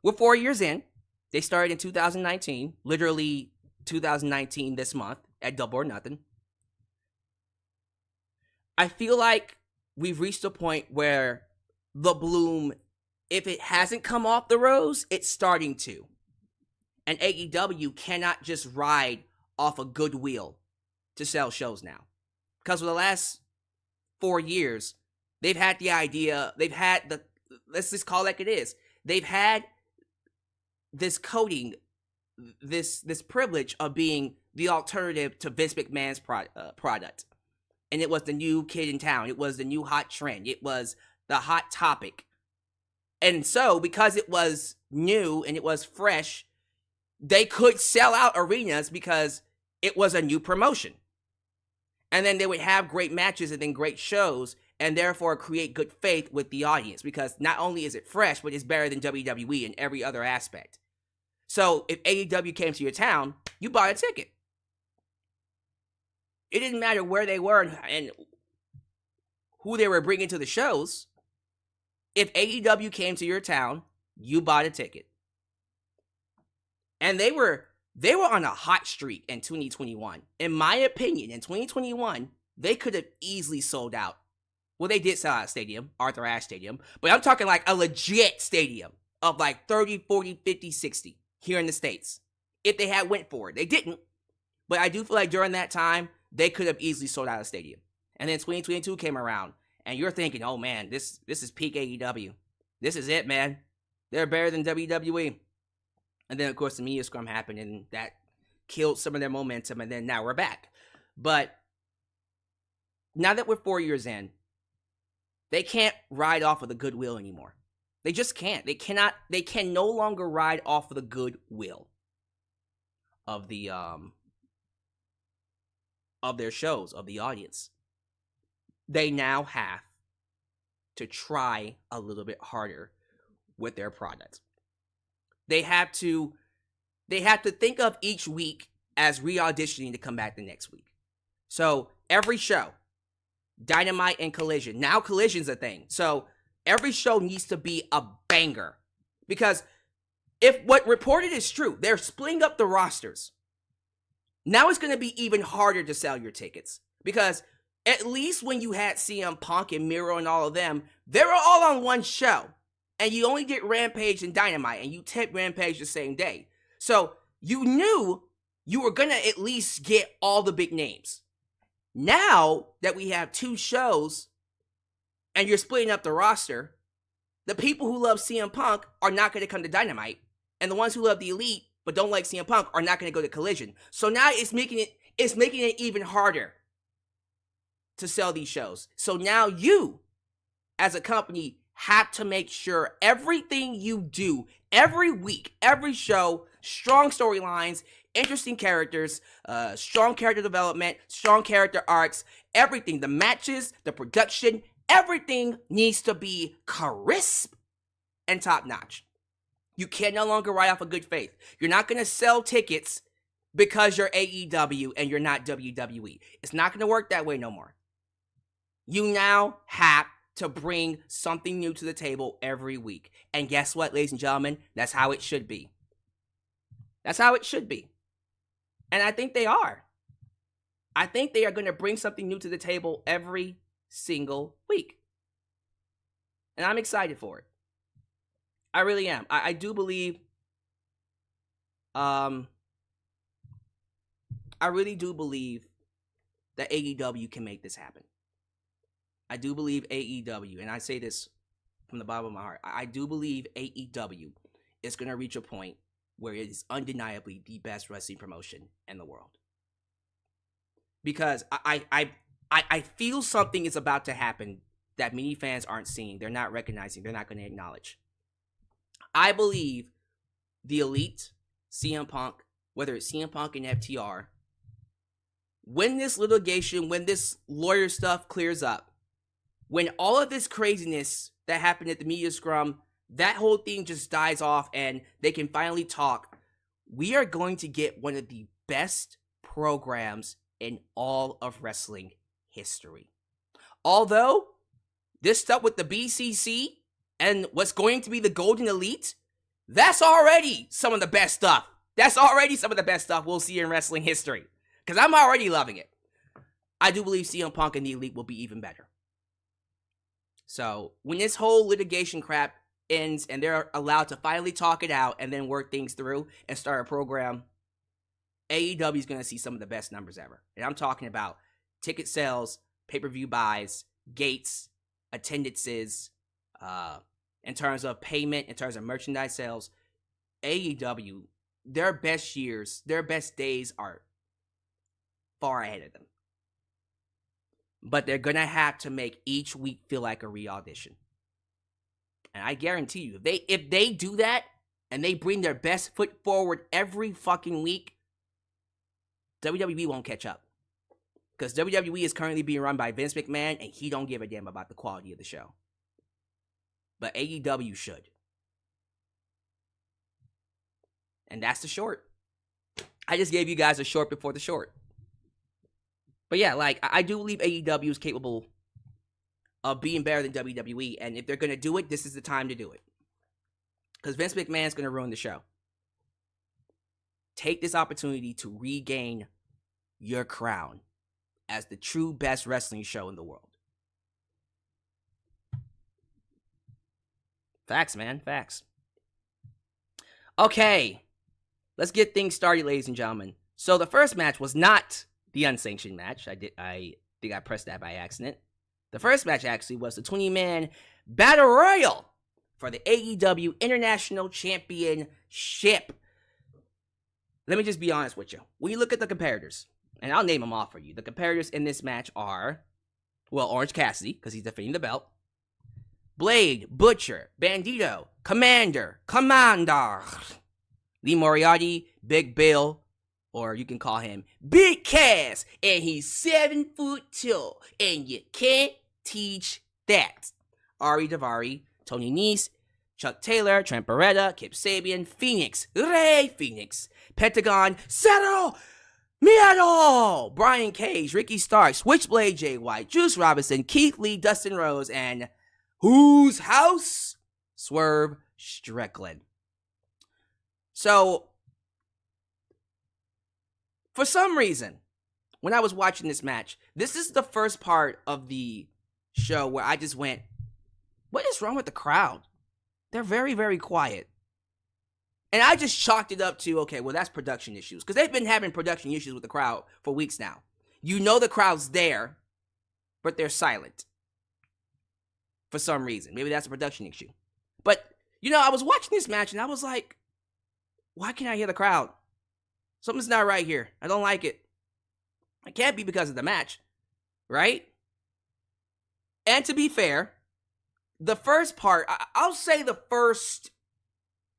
we're 4 years in. They started in 2019, literally 2019 this month at Double or Nothing. I feel like we've reached a point where the bloom, if it hasn't come off the rose, it's starting to. And AEW cannot just ride off a goodwill to sell shows now. Because for the last 4 years, they've had the idea, let's just call it like it is. They've had this coding, this privilege of being the alternative to Vince McMahon's product. And it was the new kid in town. It was the new hot trend. It was the hot topic. And so, because it was new and it was fresh, they could sell out arenas because it was a new promotion. And then they would have great matches and then great shows, and therefore create good faith with the audience, because not only is it fresh, but it's better than WWE in every other aspect. So if AEW came to your town, you bought a ticket. It didn't matter where they were and who they were bringing to the shows. If AEW came to your town, you bought a ticket. And they were on a hot streak in 2021. In my opinion, in 2021, they could have easily sold out. Well, they did sell out a stadium, Arthur Ashe Stadium, but I'm talking like a legit stadium of like 30, 40, 50, 60 here in the States. If they had went for it. They didn't. But I do feel like during that time, they could have easily sold out a stadium. And then 2022 came around, and you're thinking, oh man, this is peak AEW. This is it, man. They're better than WWE. And then, of course, the media scrum happened, and that killed some of their momentum, and then now we're back. But now that we're 4 years in, they can't ride off of the goodwill anymore. They just can't. They can no longer ride off of the goodwill of the of their shows, of the audience. They now have to try a little bit harder with their product. They have to think of each week as re-auditioning to come back the next week. So every show, Dynamite and Collision. Now Collision's a thing. So every show needs to be a banger. Because if what reported is true, they're splitting up the rosters. Now it's going to be even harder to sell your tickets. Because at least when you had CM Punk and Miro and all of them, they were all on one show. And you only did Rampage and Dynamite, and you taped Rampage the same day. So you knew you were going to at least get all the big names. Now that we have two shows, and you're splitting up the roster, the people who love CM Punk are not going to come to Dynamite. And the ones who love the Elite, but don't like CM Punk, are not going to go to Collision. So now it's making it even harder to sell these shows. So now you, as a company, have to make sure everything you do every week, every show, strong storylines, interesting characters, strong character development, strong character arcs, everything, the matches, the production, everything needs to be crisp and top notch. You can no longer ride off of good faith. You're not going to sell tickets because you're AEW and you're not WWE. It's not going to work that way no more. You now have to bring something new to the table every week. And guess what, ladies and gentlemen? That's how it should be. That's how it should be. And I think they are. I think they are going to bring something new to the table every single week. And I'm excited for it. I really am. I do believe, I really do believe that AEW can make this happen. I do believe AEW, and I say this from the bottom of my heart, I do believe AEW is going to reach a point where it is undeniably the best wrestling promotion in the world. Because I feel something is about to happen that many fans aren't seeing, they're not recognizing, they're not going to acknowledge. I believe the Elite, CM Punk, whether it's CM Punk and FTR, when this litigation, when this lawyer stuff clears up, when all of this craziness that happened at the media scrum, that whole thing just dies off and they can finally talk, we are going to get one of the best programs in all of wrestling history. Although, this stuff with the BCC and what's going to be the Golden Elite, that's already some of the best stuff. That's already some of the best stuff we'll see in wrestling history. Because I'm already loving it. I do believe CM Punk and the Elite will be even better. So, when this whole litigation crap ends and they're allowed to finally talk it out and then work things through and start a program, AEW is going to see some of the best numbers ever. And I'm talking about ticket sales, pay-per-view buys, gates, attendances, in terms of payment, in terms of merchandise sales. AEW, their best years, their best days are far ahead of them. But they're going to have to make each week feel like a re-audition. And I guarantee you, if they do that, and they bring their best foot forward every fucking week, WWE won't catch up. Because WWE is currently being run by Vince McMahon, and he don't give a damn about the quality of the show. But AEW should. And that's the short. I just gave you guys a short before the short. But yeah, like, I do believe AEW is capable of being better than WWE. And if they're going to do it, this is the time to do it. Because Vince McMahon's going to ruin the show. Take this opportunity to regain your crown as the true best wrestling show in the world. Facts, man. Facts. Okay. Let's get things started, ladies and gentlemen. So the first match was not the unsanctioned match. I think I pressed that by accident. The first match actually was the 20-man Battle Royal for the AEW International Championship. Let me just be honest with you. When you look at the comparators, and I'll name them off for you. The comparators in this match are, well, Orange Cassidy, because he's defending the belt. Blade, Butcher, Bandito, Commander, Lee Moriarty, Big Bill, or you can call him Big Cass, and he's 7 foot tall, and you can't teach that. Ari Daivari, Tony Nese, Chuck Taylor, Trent Beretta, Kip Sabian, Phoenix, Rey Phoenix, Pentagon, Cero Miedo, Brian Cage, Ricky Stark, Switchblade Jay White, Juice Robinson, Keith Lee, Dustin Rose, and whose house? Swerve Strickland. So, for some reason, when I was watching this match, this is the first part of the show where I just went, what is wrong with the crowd? They're very, very quiet. And I just chalked it up to, okay, well, that's production issues. Because they've been having production issues with the crowd for weeks now. You know the crowd's there, but they're silent. For some reason. Maybe that's a production issue. But, you know, I was watching this match and I was like, why can't I hear the crowd? Something's not right here. I don't like it. It can't be because of the match. Right? And to be fair, the first part, I'll say the first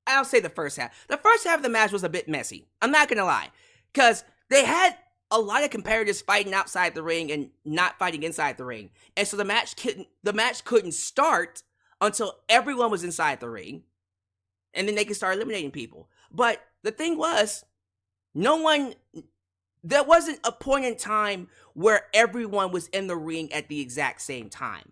half. The first half of the match was a bit messy. I'm not going to lie. Because they had a lot of competitors fighting outside the ring and not fighting inside the ring. And so the match couldn't start until everyone was inside the ring. And then they could start eliminating people. But the thing was, there wasn't a point in time where everyone was in the ring at the exact same time.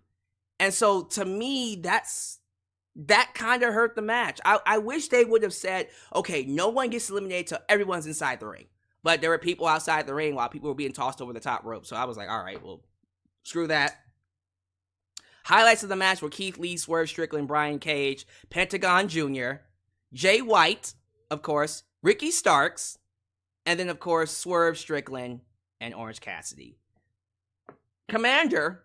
And so to me, that kind of hurt the match. I wish they would have said, okay, no one gets eliminated till everyone's inside the ring. But there were people outside the ring while people were being tossed over the top rope. So I was like, all right, well, screw that. Highlights of the match were Keith Lee, Swerve Strickland, Brian Cage, Pentagon Jr., Jay White, of course, Ricky Starks, and then, of course, Swerve Strickland and Orange Cassidy. Commander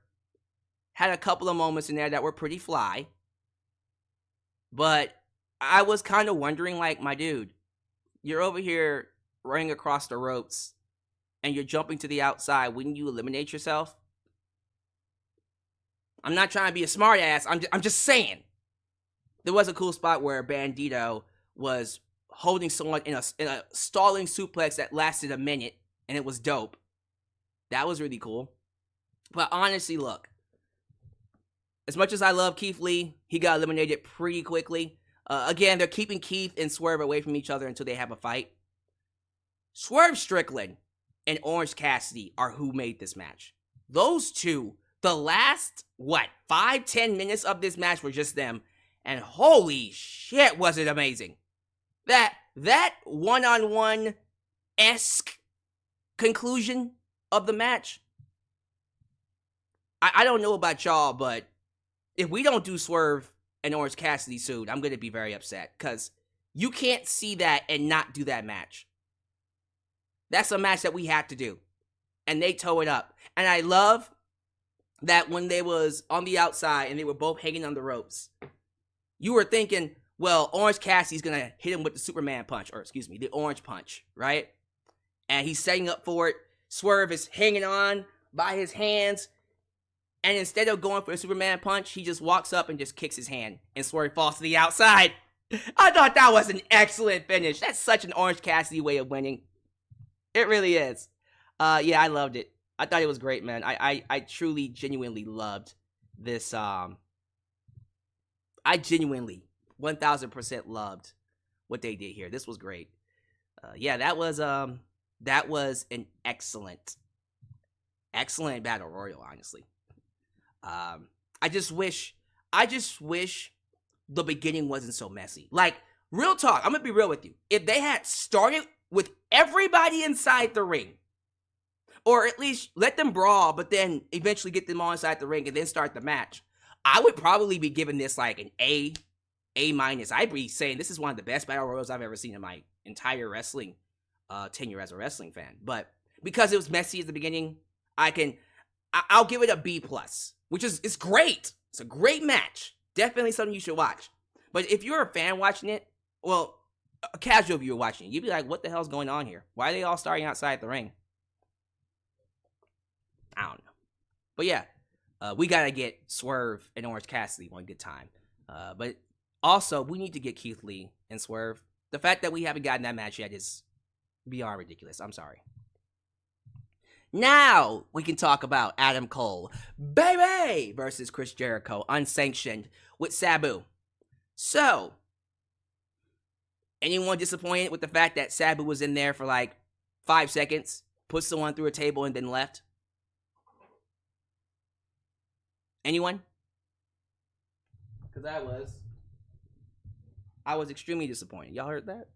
had a couple of moments in there that were pretty fly. But I was kind of wondering, like, my dude, you're over here running across the ropes and you're jumping to the outside. Wouldn't you eliminate yourself? I'm not trying to be a smart ass. I'm just saying. There was a cool spot where Bandito was holding someone in a stalling suplex that lasted a minute, and it was dope. That was really cool. But honestly, look, as much as I love Keith Lee, he got eliminated pretty quickly. Again, they're keeping Keith and Swerve away from each other until they have a fight. Swerve Strickland and Orange Cassidy are who made this match. Those two, the last, 5-10 minutes of this match were just them. And holy shit, was it amazing. That one-on-one-esque conclusion of the match. I don't know about y'all, but if we don't do Swerve and Orange Cassidy soon, I'm going to be very upset. Because you can't see that and not do that match. That's a match that we had to do. And they toe it up. And I love that when they was on the outside and they were both hanging on the ropes, you were thinking, well, Orange Cassidy's going to hit him with the Superman punch, or excuse me, the Orange punch, right? And he's setting up for it. Swerve is hanging on by his hands. And instead of going for the Superman punch, he just walks up and just kicks his hand. And Swerve falls to the outside. I thought that was an excellent finish. That's such an Orange Cassidy way of winning. It really is. Yeah, I loved it. I thought it was great, man. I truly, genuinely loved this. I genuinely, 1000% loved what they did here. This was great. Yeah, that was an excellent battle royal, honestly. I just wish the beginning wasn't so messy. Like, real talk, I'm gonna be real with you. If they had started with everybody inside the ring, or at least let them brawl, but then eventually get them all inside the ring and then start the match, I would probably be giving this like an A-. I'd be saying this is one of the best battle royals I've ever seen in my entire wrestling tenure as a wrestling fan. But because it was messy at the beginning, I'll give it a B+, which is it's great. It's a great match. Definitely something you should watch. But if you're a fan watching it, well, a casual viewer watching it, you'd be like, what the hell's going on here? Why are they all starting outside the ring? I don't know. But yeah, we got to get Swerve and Orange Cassidy one good time. But also, we need to get Keith Lee and Swerve. The fact that we haven't gotten that match yet is beyond ridiculous. I'm sorry. Now we can talk about Adam Cole, baby, versus Chris Jericho, unsanctioned, with Sabu. So, anyone disappointed with the fact that Sabu was in there for like 5 seconds, put someone through a table, and then left? Anyone? Because I was extremely disappointed. Y'all heard that?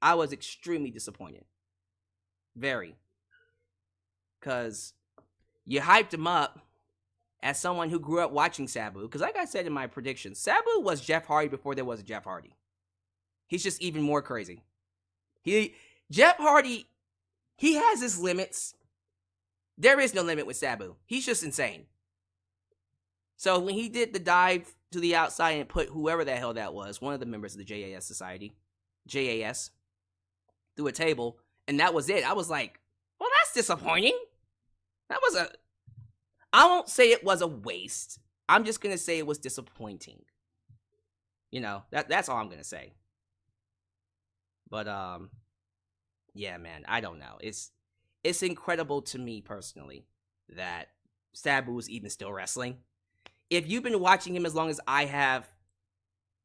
I was extremely disappointed. Very. Because you hyped him up as someone who grew up watching Sabu. Because like I said in my prediction, Sabu was Jeff Hardy before there was a Jeff Hardy. He's just even more crazy. Jeff Hardy, he has his limits. There is no limit with Sabu. He's just insane. So when he did the dive to the outside and put whoever the hell that was, one of the members of the JAS, through a table, and that was it, I was like, well, that's disappointing. I won't say it was a waste. I'm just going to say it was disappointing. You know, that's all I'm going to say. But, yeah, man, I don't know. It's incredible to me personally that Sabu is even still wrestling. If you've been watching him as long as I have,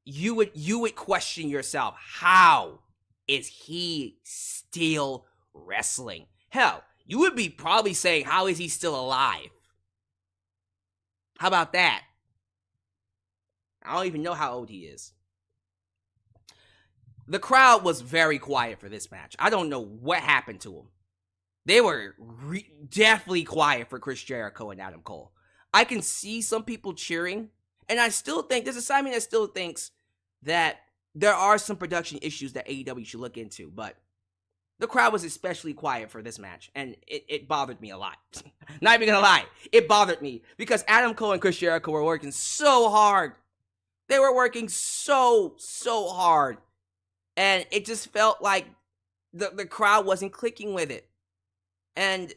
you would question yourself, how is he still wrestling? Hell, you would be probably saying, how is he still alive? How about that? I don't even know how old he is. the crowd was very quiet for this match. I don't know what happened to them. They were definitely quiet for Chris Jericho and Adam Cole. I can see some people cheering, and I still think, there's a side of me that still thinks that there are some production issues that AEW should look into, but the crowd was especially quiet for this match, and it bothered me a lot. Not even gonna lie, it bothered me, because Adam Cole and Chris Jericho were working so hard. They were working so hard, and it just felt like the crowd wasn't clicking with it. And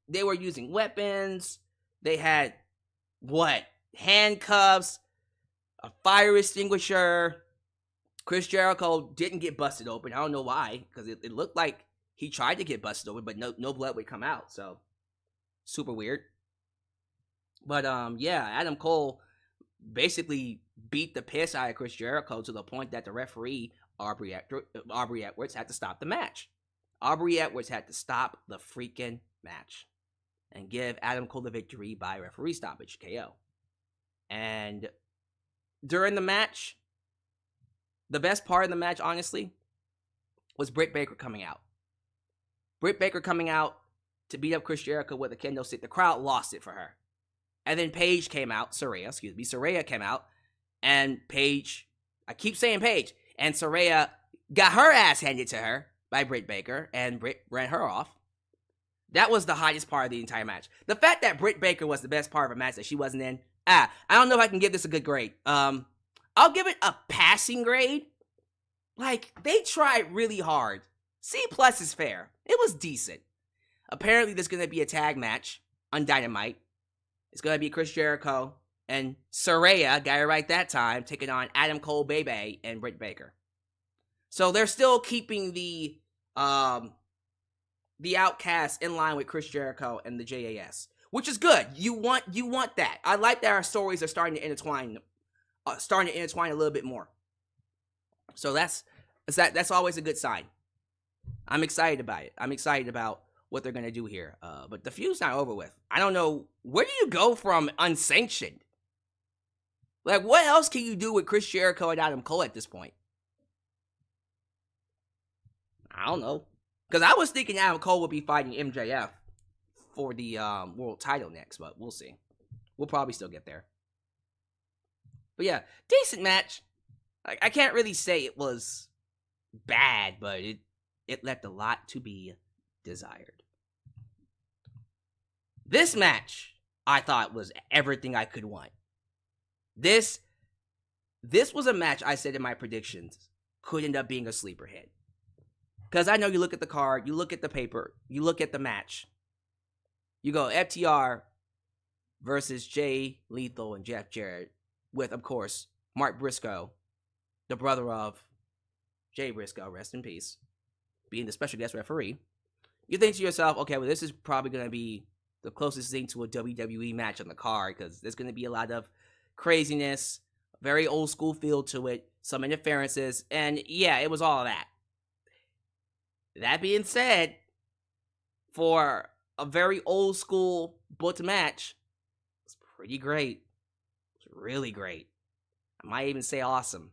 they were using weapons. They had, handcuffs, a fire extinguisher. Chris Jericho didn't get busted open. I don't know why, because it looked like he tried to get busted open, but no blood would come out. So, super weird. But, Adam Cole basically beat the piss out of Chris Jericho to the point that the referee, Aubrey Edwards, had to stop the match. Aubrey Edwards had to stop the freaking match and give Adam Cole the victory by referee stoppage, KO. And during the match, the best part of the match, honestly, was Britt Baker coming out. Britt Baker coming out to beat up Chris Jericho with a kendo stick. The crowd lost it for her. And then Paige came out, Saraya came out, and Paige, I keep saying Paige, and Saraya got her ass handed to her by Britt Baker, and Britt ran her off. That was the hottest part of the entire match. The fact that Britt Baker was the best part of a match that she wasn't in, I don't know if I can give this a good grade. I'll give it a passing grade. Like, they tried really hard. C+ is fair. It was decent. Apparently, there's going to be a tag match on Dynamite. It's going to be Chris Jericho and Saraya, got it right that time, taking on Adam Cole, Bebe, and Britt Baker. So they're still keeping the Outcasts in line with Chris Jericho and the JAS, which is good. You want that. I like that our stories are starting to intertwine a little bit more. So that's always a good sign. I'm excited about it. I'm excited about what they're gonna do here. But the feud's not over with. I don't know, where do you go from Unsanctioned? Like, what else can you do with Chris Jericho and Adam Cole at this point? I don't know. Because I was thinking Adam Cole would be fighting MJF for the world title next, but we'll see. We'll probably still get there. But yeah, decent match. I can't really say it was bad, but it left a lot to be desired. This match, I thought, was everything I could want. This was a match I said in my predictions could end up being a sleeper hit. Because I know you look at the card, you look at the paper, you look at the match. You go FTR versus Jay Lethal and Jeff Jarrett with, of course, Mark Briscoe, the brother of Jay Briscoe, rest in peace, being the special guest referee. You think to yourself, okay, well, this is probably going to be the closest thing to a WWE match on the card, because there's going to be a lot of craziness, very old school feel to it, some interferences, and yeah, it was all of that. That being said, for a very old school booked match, it's pretty great. It's really great. I might even say awesome.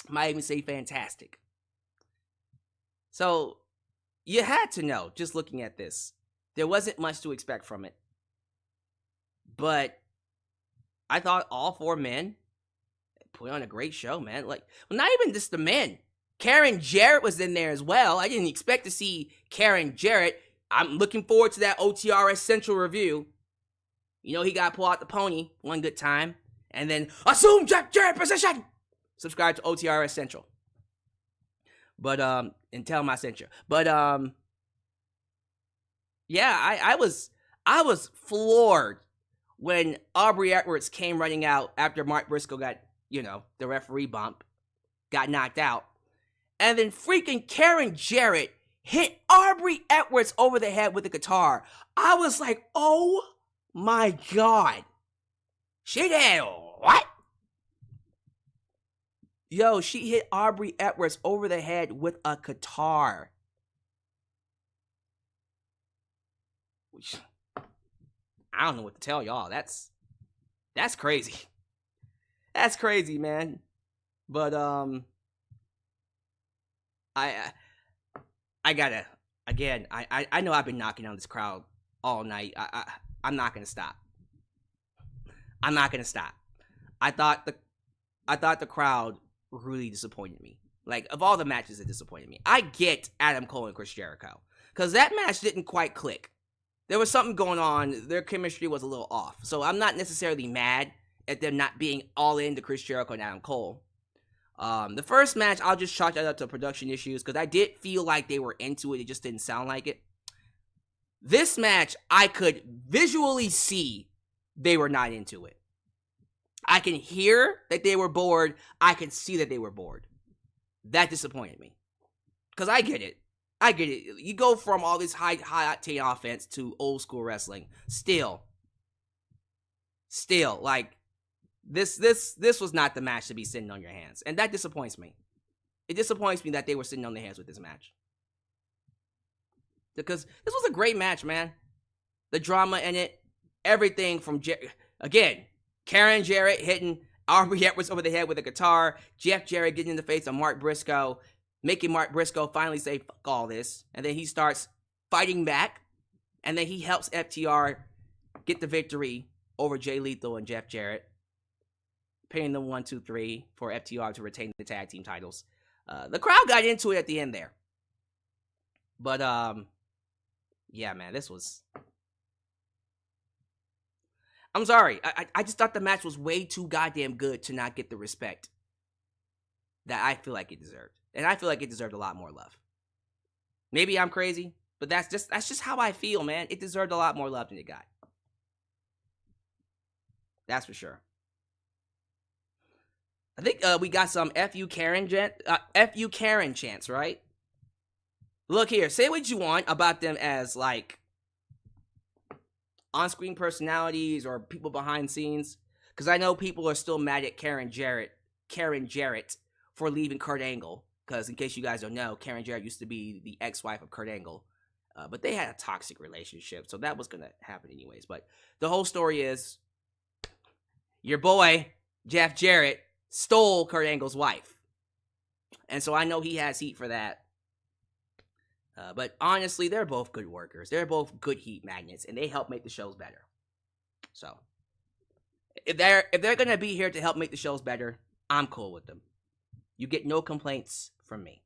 I might even say fantastic. So, you had to know, just looking at this, there wasn't much to expect from it. But I thought all four men put on a great show, man. Like, well, not even just the men. Karen Jarrett was in there as well. I didn't expect to see Karen Jarrett. I'm looking forward to that OTRS Central review. You know, he got to pull out the pony one good time. And then, assume Jeff Jarrett position! Subscribe to OTRS Central. But, and tell him I sent you. But, yeah, I was floored when Aubrey Edwards came running out after Mark Briscoe got, the referee bump, got knocked out. And then freaking Karen Jarrett hit Aubrey Edwards over the head with a guitar. I was like, oh my God. She did what? Yo, she hit Aubrey Edwards over the head with a guitar. I don't know what to tell y'all. That's crazy. That's crazy, man. But, I gotta again. I know I've been knocking on this crowd all night. I'm not gonna stop. I'm not gonna stop. I thought the crowd really disappointed me. Like, of all the matches that disappointed me, I get Adam Cole and Chris Jericho, because that match didn't quite click. There was something going on. Their chemistry was a little off. So I'm not necessarily mad at them not being all into Chris Jericho and Adam Cole. The first match, I'll just chalk that up to production issues, because I did feel like they were into it. It just didn't sound like it. This match, I could visually see they were not into it. I can hear that they were bored. I can see that they were bored. That disappointed me. Because I get it. You go from all this high octane offense to old school wrestling. Still, like, this was not the match to be sitting on your hands. And that disappoints me. It disappoints me that they were sitting on their hands with this match. Because this was a great match, man. The drama in it, everything from again, Karen Jarrett hitting Aubrey Edwards over the head with a guitar, Jeff Jarrett getting in the face of Mark Briscoe, making Mark Briscoe finally say, fuck all this. And then he starts fighting back. And then he helps FTR get the victory over Jay Lethal and Jeff Jarrett, pinning them 1-2-3 for FTR to retain the tag team titles. The crowd got into it at the end there. But, yeah, man, this was... I'm sorry. I just thought the match was way too goddamn good to not get the respect that I feel like it deserved. And I feel like it deserved a lot more love. Maybe I'm crazy, but that's just how I feel, man. It deserved a lot more love than it got. That's for sure. I think we got some F.U. Karen chants, right? Look here, say what you want about them as, like, on-screen personalities or people behind scenes, because I know people are still mad at Karen Jarrett for leaving Kurt Angle, because in case you guys don't know, Karen Jarrett used to be the ex-wife of Kurt Angle, but they had a toxic relationship, so that was going to happen anyways. But the whole story is, your boy, Jeff Jarrett, stole Kurt Angle's wife, and so I know he has heat for that. But honestly, they're both good workers. They're both good heat magnets, and they help make the shows better. So, if they're gonna be here to help make the shows better, I'm cool with them. You get no complaints from me.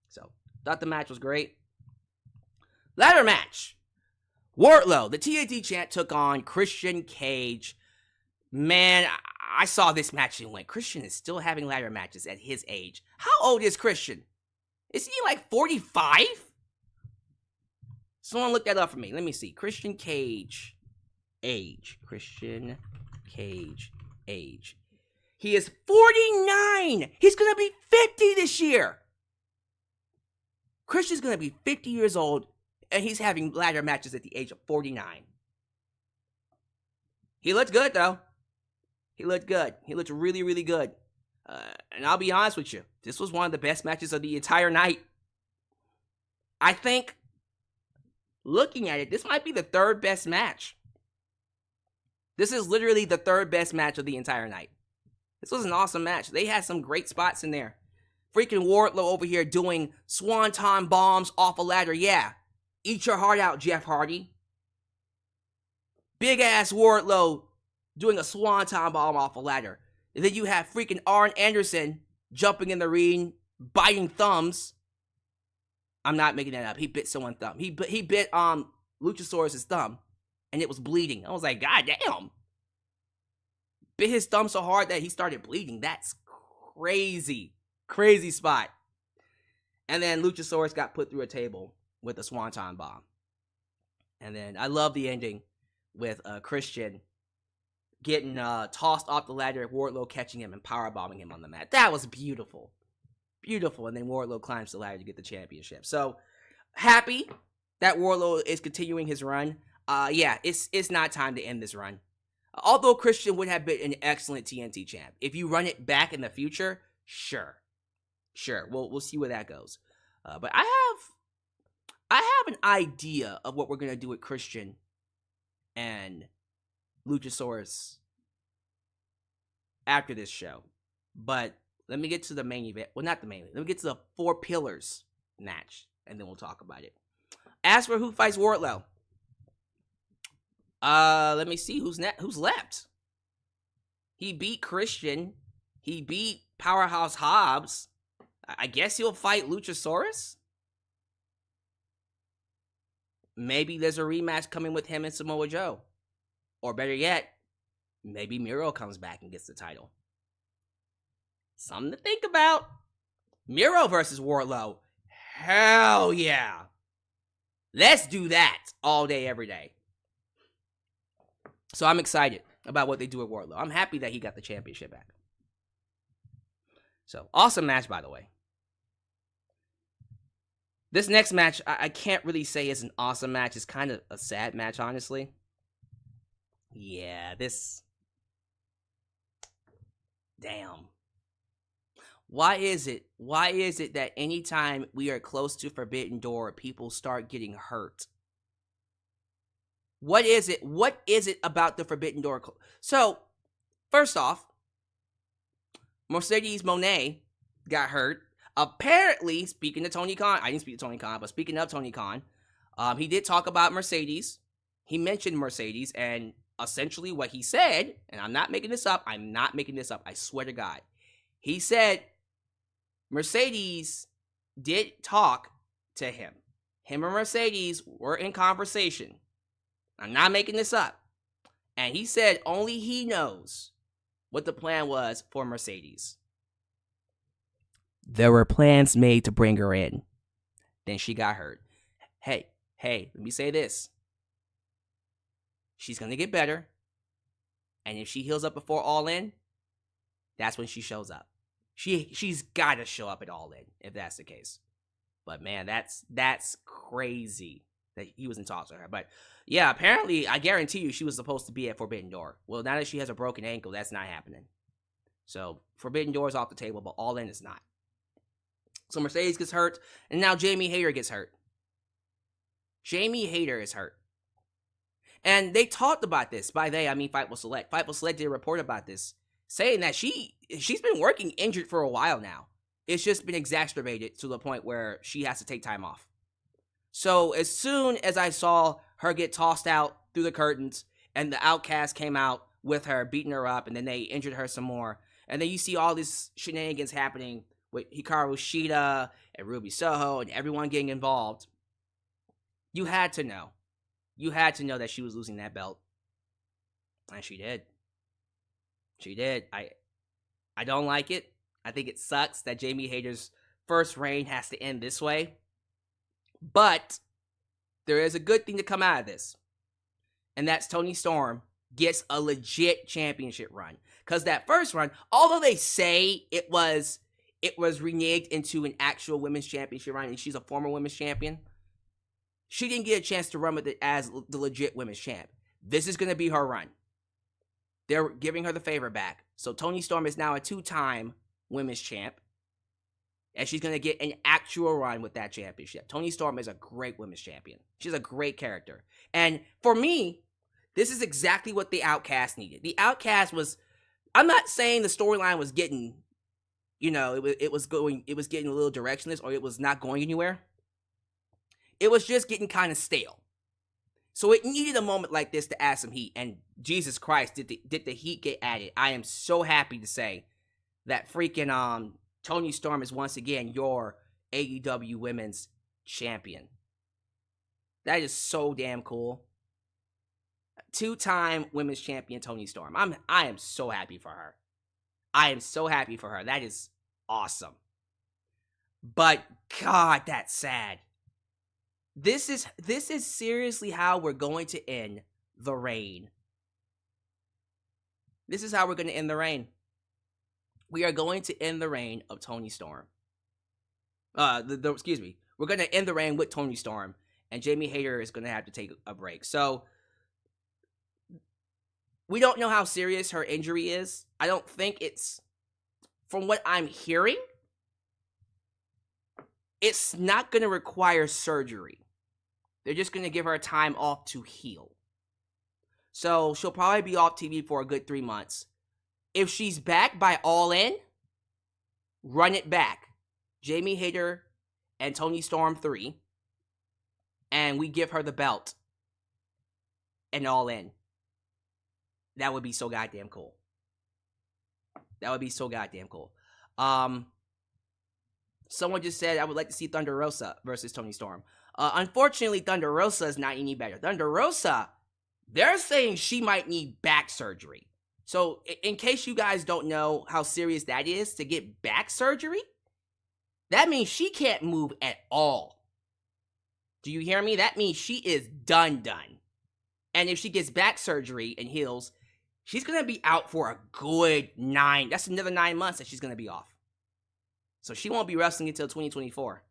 So, thought the match was great. Ladder match. Wardlow, the TNT champ, took on Christian Cage. Man, I saw this match and went, Christian is still having ladder matches at his age. How old is Christian? Is he like 45? Someone look that up for me. Let me see. Christian Cage age. Christian Cage age. He is 49. He's going to be 50 this year. Christian's going to be 50 years old, and he's having ladder matches at the age of 49. He looked good, though. He looked good. He looked really, really good. And I'll be honest with you, this was one of the best matches of the entire night. I think, looking at it, this might be the third best match. This is literally the third best match of the entire night. This was an awesome match. They had some great spots in there. Freaking Wardlow over here doing swanton bombs off a ladder. Yeah, eat your heart out, Jeff Hardy. Big ass Wardlow doing a swanton bomb off a ladder. And then you have freaking Arn Anderson jumping in the ring, biting thumbs. I'm not making that up. He bit someone's thumb. He bit Luchasaurus' thumb, and it was bleeding. I was like, God damn. Bit his thumb so hard that he started bleeding. That's crazy. Crazy spot. And then Luchasaurus got put through a table with a swanton bomb. And then I love the ending with Christian getting tossed off the ladder, Wardlow catching him and powerbombing him on the mat. That was beautiful. Beautiful. And then Wardlow climbs the ladder to get the championship. So, happy that Wardlow is continuing his run. Yeah, it's not time to end this run. Although Christian would have been an excellent TNT champ. If you run it back in the future, sure. We'll see where that goes. But I have an idea of what we're going to do with Christian and Luchasaurus after this show. But Let me get to the main event. Well, not the main event. Let me get to the 4 Pillars match, and then we'll talk about it. As for who fights Wardlow, let me see who's left. He beat Christian. He beat Powerhouse Hobbs. I guess he'll fight Luchasaurus. Maybe there's a rematch coming with him and Samoa Joe. Or better yet, maybe Miro comes back and gets the title. Something to think about. Miro versus Wardlow. Hell yeah. Let's do that all day, every day. So I'm excited about what they do at Wardlow. I'm happy that he got the championship back. So, awesome match, by the way. This next match, I can't really say is an awesome match. It's kind of a sad match, honestly. Yeah, this... Damn. Why is it that anytime we are close to Forbidden Door, people start getting hurt? What is it? What is it about the Forbidden Door? So, first off, Mercedes Moné got hurt. Apparently, speaking to Tony Khan, I didn't speak to Tony Khan, but speaking of Tony Khan, he did talk about Mercedes. He mentioned Mercedes, and essentially what he said, and I'm not making this up, I swear to God. He said Mercedes did talk to him. Him and Mercedes were in conversation. I'm not making this up. And he said only he knows what the plan was for Mercedes. There were plans made to bring her in. Then she got hurt. Hey, let me say this. She's going to get better. And if she heals up before All In, that's when she shows up. She's got to show up at All In, if that's the case. But man, that's crazy that he was in talks with her. But yeah, apparently, I guarantee you she was supposed to be at Forbidden Door. Well, now that she has a broken ankle, that's not happening. So, Forbidden Door is off the table, but All In is not. So, Mercedes gets hurt, and now Jamie Hayter gets hurt. Jamie Hayter is hurt. And they talked about this. By they, I mean Fightful Select. Fightful Select did a report about this, saying that she's been working injured for a while now. It's just been exacerbated to the point where she has to take time off. So as soon as I saw her get tossed out through the curtains and the Outcast came out with her, beating her up, and then they injured her some more, and then you see all these shenanigans happening with Hikaru Shida and Ruby Soho and everyone getting involved, you had to know. You had to know that she was losing that belt. And she did. She did. I don't like it. I think it sucks that Jamie Hayter's first reign has to end this way. But there is a good thing to come out of this. And that's Toni Storm gets a legit championship run. Because that first run, although they say it was reneged into an actual women's championship run, and she's a former women's champion, she didn't get a chance to run with it as the legit women's champ. This is going to be her run. They're giving her the favor back. So Toni Storm is now a 2-time women's champ. And she's going to get an actual run with that championship. Toni Storm is a great women's champion. She's a great character. And for me, this is exactly what the Outcast needed. The Outcast was, I'm not saying the storyline was getting, it was getting a little directionless or it was not going anywhere. It was just getting kind of stale. So it needed a moment like this to add some heat. And Jesus Christ, did the heat get added. I am so happy to say that freaking Toni Storm is once again your AEW Women's Champion. That is so damn cool. 2-time Women's Champion Toni Storm. I am so happy for her. I am so happy for her. That is awesome. But God, that's sad. This is seriously how we're going to end the reign. This is how we're going to end the reign. We are going to end the reign of Toni Storm. Excuse me. We're going to end the reign with Toni Storm, and Jamie Hayter is going to have to take a break. So we don't know how serious her injury is. I don't think it's, from what I'm hearing, it's not going to require surgery. They're just going to give her time off to heal. So she'll probably be off TV for a good 3 months. If she's back by All In, run it back. Jamie Hayter and Toni Storm 3. And we give her the belt. And All In. That would be so goddamn cool. That would be so goddamn cool. Someone just said, I would like to see Thunder Rosa versus Toni Storm. Unfortunately, Thunder Rosa is not any better. Thunder Rosa, they're saying she might need back surgery. So, in case you guys don't know how serious that is to get back surgery, that means she can't move at all. Do you hear me? That means she is done. And if she gets back surgery and heals, she's going to be out for a good 9. That's another 9 months that she's going to be off. So she won't be wrestling until 2024.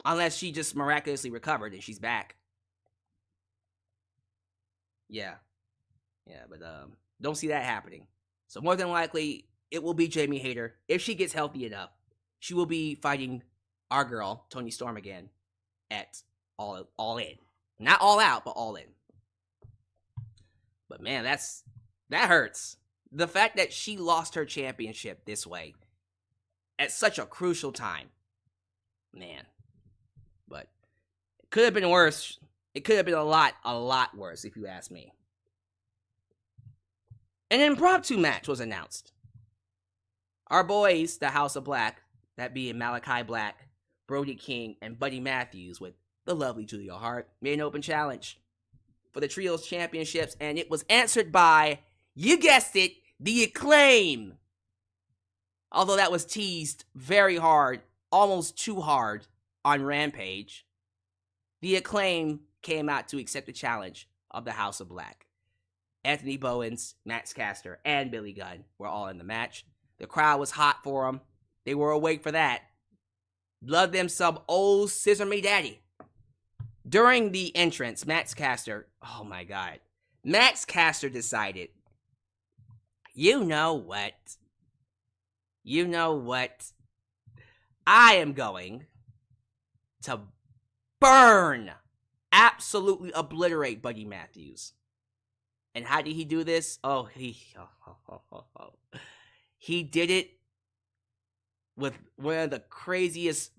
Unless she just miraculously recovered and she's back. Yeah, but don't see that happening. So more than likely, it will be Jamie Hayter. If she gets healthy enough, she will be fighting our girl, Toni Storm, again at All In. Not All Out, but All In. But man, that hurts. The fact that she lost her championship this way at such a crucial time. Man. But it could have been worse. It could have been a lot worse, if you ask me. An impromptu match was announced. Our boys, the House of Black, that being Malachi Black, Brody King, and Buddy Matthews with the lovely Julia Hart, made an open challenge for the Trios Championships, and it was answered by, you guessed it, The Acclaim. Although that was teased very hard, almost too hard, on Rampage, The Acclaim came out to accept the challenge of the House of Black. Anthony Bowens, Max Caster, and Billy Gunn were all in the match. The crowd was hot for them. They were awake for that. Love them some old Scissor Me Daddy. During the entrance, Max Caster, oh my god, Max Caster decided, you know what? I am going to burn, absolutely obliterate Buddy Matthews. And how did he do this? He did it with one of the craziest,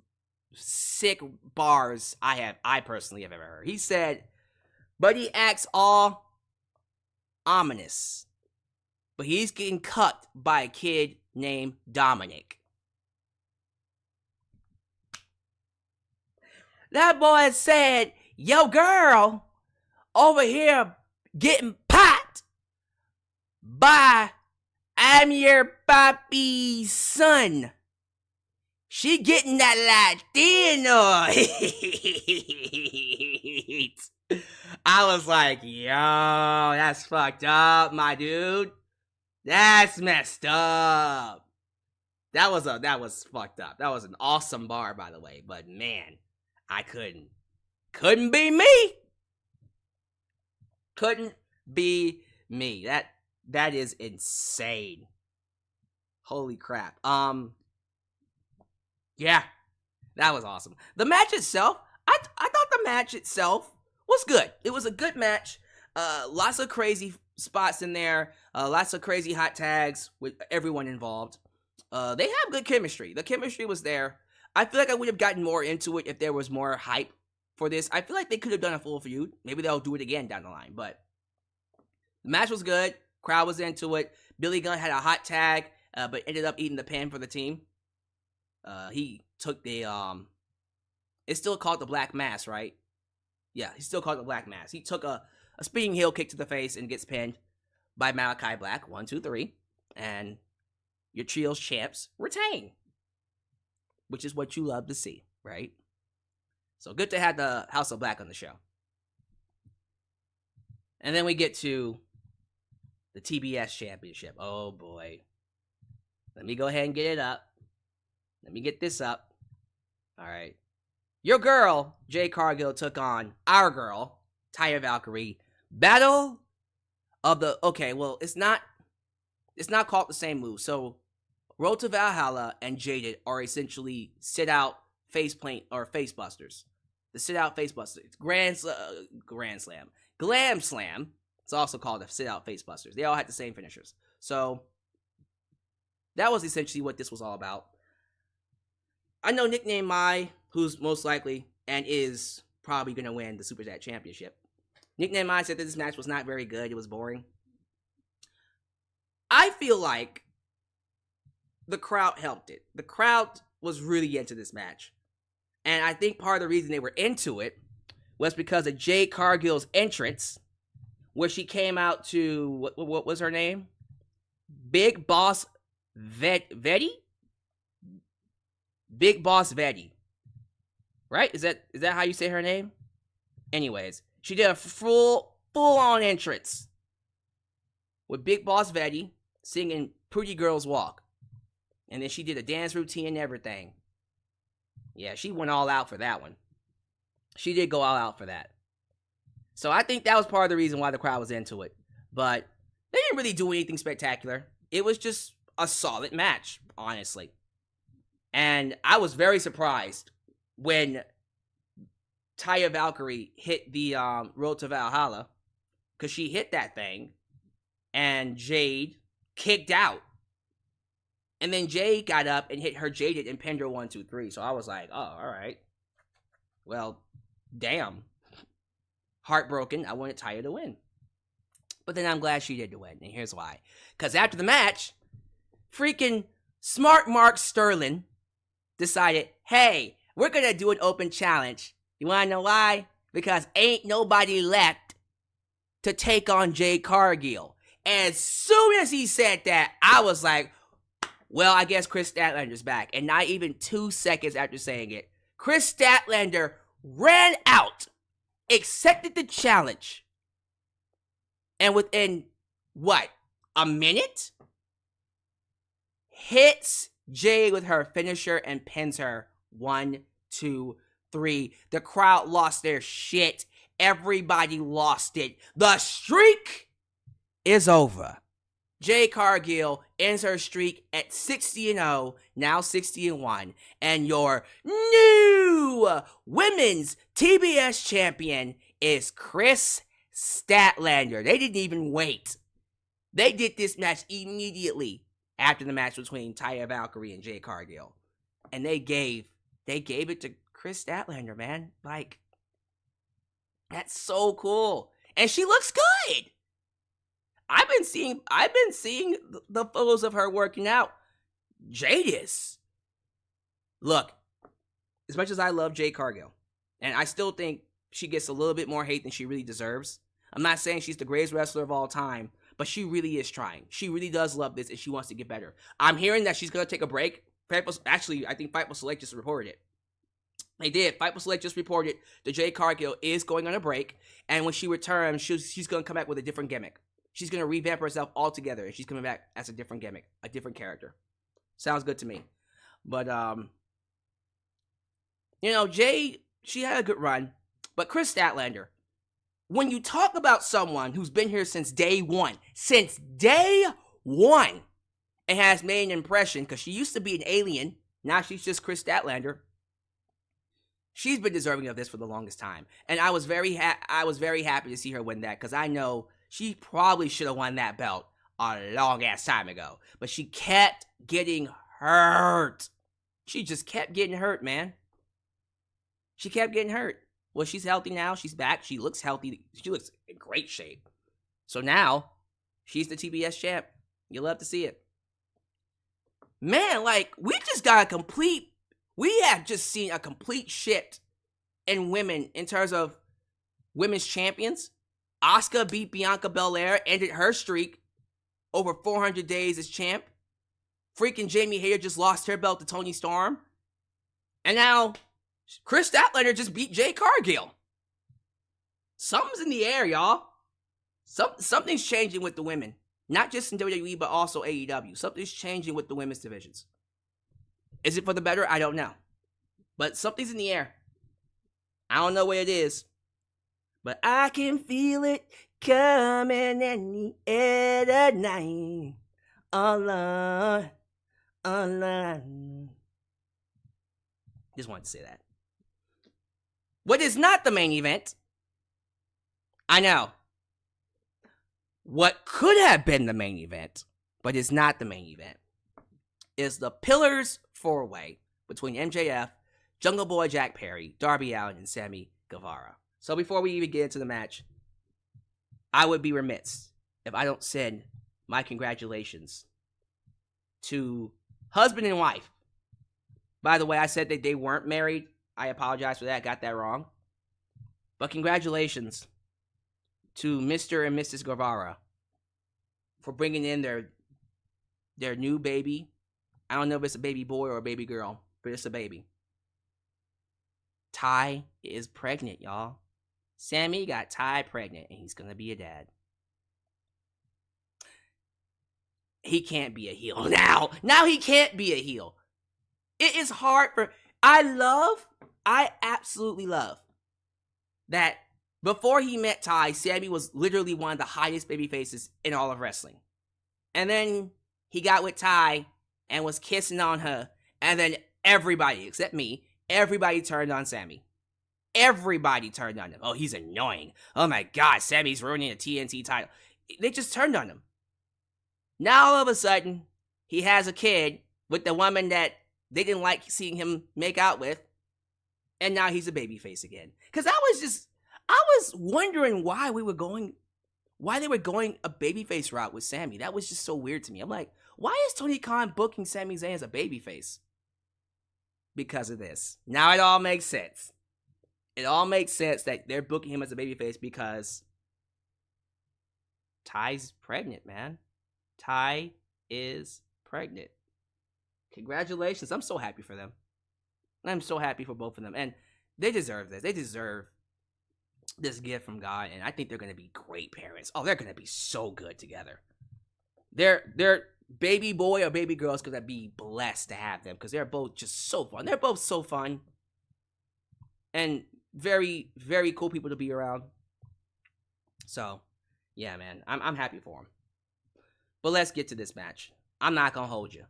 sick bars I personally have ever heard. He said, Buddy acts all ominous, but he's getting cut by a kid named Dominic. That boy said, yo girl over here getting popped by I'm your papi's son. She getting that Latino. I was like, yo, that's fucked up, my dude. That's messed up. That was fucked up. That was an awesome bar, by the way. But man, I couldn't be me. Couldn't be me. That is insane. Holy crap. Yeah, that was awesome. The match itself, I thought the match itself was good. It was a good match. Lots of crazy spots in there. Lots of crazy hot tags with everyone involved. They have good chemistry. The chemistry was there. I feel like I would have gotten more into it if there was more hype for this. I feel like they could have done a full feud. Maybe they'll do it again down the line. But the match was good. Crowd was into it. Billy Gunn had a hot tag, but ended up eating the pin for the team. He took the, it's still called the Black Mass, right? Yeah, he's still called the Black Mass. He took a spinning heel kick to the face and gets pinned by Malachi Black. 1, 2, 3. And your trios champs retain. Which is what you love to see, right? So good to have the House of Black on the show. And then we get to the TBS Championship. Oh boy. Let me go ahead and get it up. Let me get this up. All right. Your girl, Jade Cargill, took on our girl, Taya Valkyrie. Battle of the... Okay, well, it's not called the same move. So, Road to Valhalla and Jaded are essentially sit-out facepaint or facebusters. The sit-out facebusters. Grand Slam. Glam Slam. It's also called the sit-out facebusters. They all had the same finishers. So, that was essentially what this was all about. I know Nickname Mai, who's most likely and is probably going to win the Super Chat Championship. Nickname Mai said that this match was not very good. It was boring. I feel like the crowd helped it. The crowd was really into this match. And I think part of the reason they were into it was because of Jade Cargill's entrance, where she came out to, what was her name? Big Boss Vetti? Big Boss Vetti. Right? Is that how you say her name? Anyways, she did a full-on entrance with Big Boss Vetti singing Pretty Girls Walk. And then she did a dance routine and everything. Yeah, she went all out for that one. She did go all out for that. So I think that was part of the reason why the crowd was into it. But they didn't really do anything spectacular. It was just a solid match, honestly. And I was very surprised when Taya Valkyrie hit the Road to Valhalla. Because she hit that thing. And Jade kicked out. And then Jade got up and hit her Jaded and pinned her 1, 2, 3. So I was like, oh, alright. Well, damn. Heartbroken. I wanted Taya to win. But then I'm glad she did win. And here's why. Because after the match, freaking Smart Mark Sterling decided, hey, we're going to do an open challenge. You want to know why? Because ain't nobody left to take on Jade Cargill. As soon as he said that, I was like, well, I guess Chris Statlander's back. And not even 2 seconds after saying it, Chris Statlander ran out, accepted the challenge, and within, a minute? Hits Jade with her finisher and pins her 1, 2, 3. The crowd lost their shit. Everybody lost it. The streak is over. Jade Cargill ends her streak at 60-0, now 60-1, and your new women's TBS champion is Chris Statlander. They didn't even wait. They did this match immediately after the match between Taya Valkyrie and Jade Cargill, and they gave it to Chris Statlander, man. Like, that's so cool, and she looks good. I've been seeing the photos of her working out. Jade is. Look, as much as I love Jade Cargill, and I still think she gets a little bit more hate than she really deserves. I'm not saying she's the greatest wrestler of all time, but she really is trying. She really does love this, and she wants to get better. I'm hearing that she's going to take a break. Actually, I think Fightful Select just reported it. They did. Fightful Select just reported that Jade Cargill is going on a break, and when she returns, she's going to come back with a different gimmick. She's going to revamp herself altogether, and she's coming back as a different gimmick, a different character. Sounds good to me. But, Jade, she had a good run. But Chris Statlander, when you talk about someone who's been here since day one, and has made an impression, because she used to be an alien, now she's just Chris Statlander, she's been deserving of this for the longest time. And I was very happy to see her win that, because I know she probably should have won that belt a long-ass time ago. But she kept getting hurt. She just kept getting hurt, man. She kept getting hurt. Well, she's healthy now. She's back. She looks healthy. She looks in great shape. So now, she's the TBS champ. You love to see it. Man, we have just seen a complete shift in women in terms of women's champions. Asuka beat Bianca Belair, ended her streak over 400 days as champ. Freaking Jamie Hayter just lost her belt to Toni Storm. And now, Chris Statlander just beat Jade Cargill. Something's in the air, y'all. Something's changing with the women. Not just in WWE, but also AEW. Something's changing with the women's divisions. Is it for the better? I don't know. But something's in the air. I don't know what it is. But I can feel it coming in the air tonight. Alone. Just wanted to say that. What is not the main event? I know. What could have been the main event, but is not the main event, is the Pillars 4-Way between MJF, Jungle Boy Jack Perry, Darby Allin, and Sammy Guevara. So before we even get into the match, I would be remiss if I don't send my congratulations to husband and wife. By the way, I said that they weren't married. I apologize for that. Got that wrong. But congratulations to Mr. and Mrs. Guevara for bringing in their new baby. I don't know if it's a baby boy or a baby girl, but it's a baby. Ty is pregnant, y'all. Sammy got Ty pregnant, and he's going to be a dad. He can't be a heel now. Now he can't be a heel. It is hard for... I absolutely love that before he met Ty, Sammy was literally one of the highest baby faces in all of wrestling. And then he got with Ty and was kissing on her. And then everybody, except me, everybody turned on Sammy. Everybody turned on him. Oh, he's annoying. Oh my God, Sammy's ruining a TNT title. They just turned on him. Now all of a sudden, he has a kid with the woman that they didn't like seeing him make out with. And now he's a babyface again. Because I was wondering why they were going a babyface route with Sammy. That was just so weird to me. I'm like, why is Tony Khan booking Sami Zayn as a babyface? Because of this. Now it all makes sense. It all makes sense that they're booking him as a babyface because Ty's pregnant, man. Ty is pregnant. Congratulations. I'm so happy for them. I'm so happy for both of them. And they deserve this. They deserve this gift from God. And I think they're going to be great parents. Oh, they're going to be so good together. Their baby boy or baby girl is going to be blessed to have them because they're both just so fun. They're both so fun. And very, very cool people to be around. So, yeah, man. I'm happy for them. But let's get to this match. I'm not going to hold you.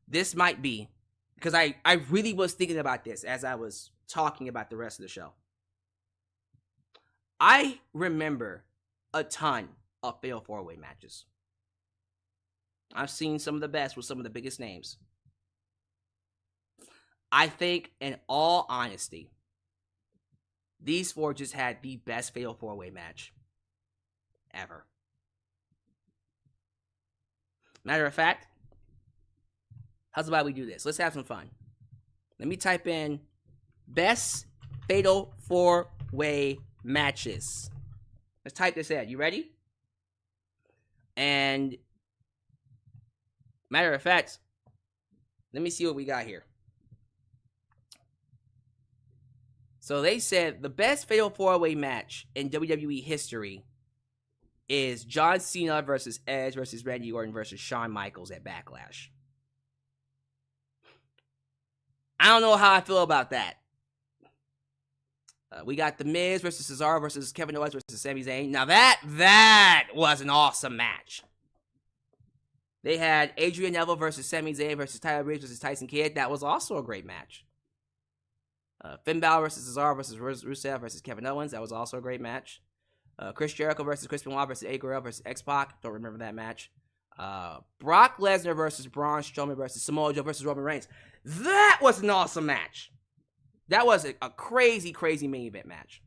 This might be, because I really was thinking about this as I was talking about the rest of the show. I remember a ton of Fatal 4-Way matches. I've seen some of the best with some of the biggest names. I think, in all honesty, these four just had the best Fatal 4-Way match ever. Matter of fact, how's about we do this? Let's have some fun. Let me type in best Fatal 4-Way matches. Let's type this in. You ready? And matter of fact, let me see what we got here. So they said the best Fatal 4-Way match in WWE history is John Cena versus Edge versus Randy Orton versus Shawn Michaels at Backlash. I don't know how I feel about that. We got The Miz versus Cesaro versus Kevin Owens versus Sami Zayn. Now that was an awesome match. They had Adrian Neville versus Sami Zayn versus Tyler Breeze versus Tyson Kidd. That was also a great match. Finn Balor versus Cesaro versus Rusev versus Kevin Owens. That was also a great match. Chris Jericho versus Chris Benoit versus Eddie Guerrero versus X-Pac. Don't remember that match. Brock Lesnar versus Braun Strowman versus Samoa Joe versus Roman Reigns. That was an awesome match. That was a crazy, crazy main event match.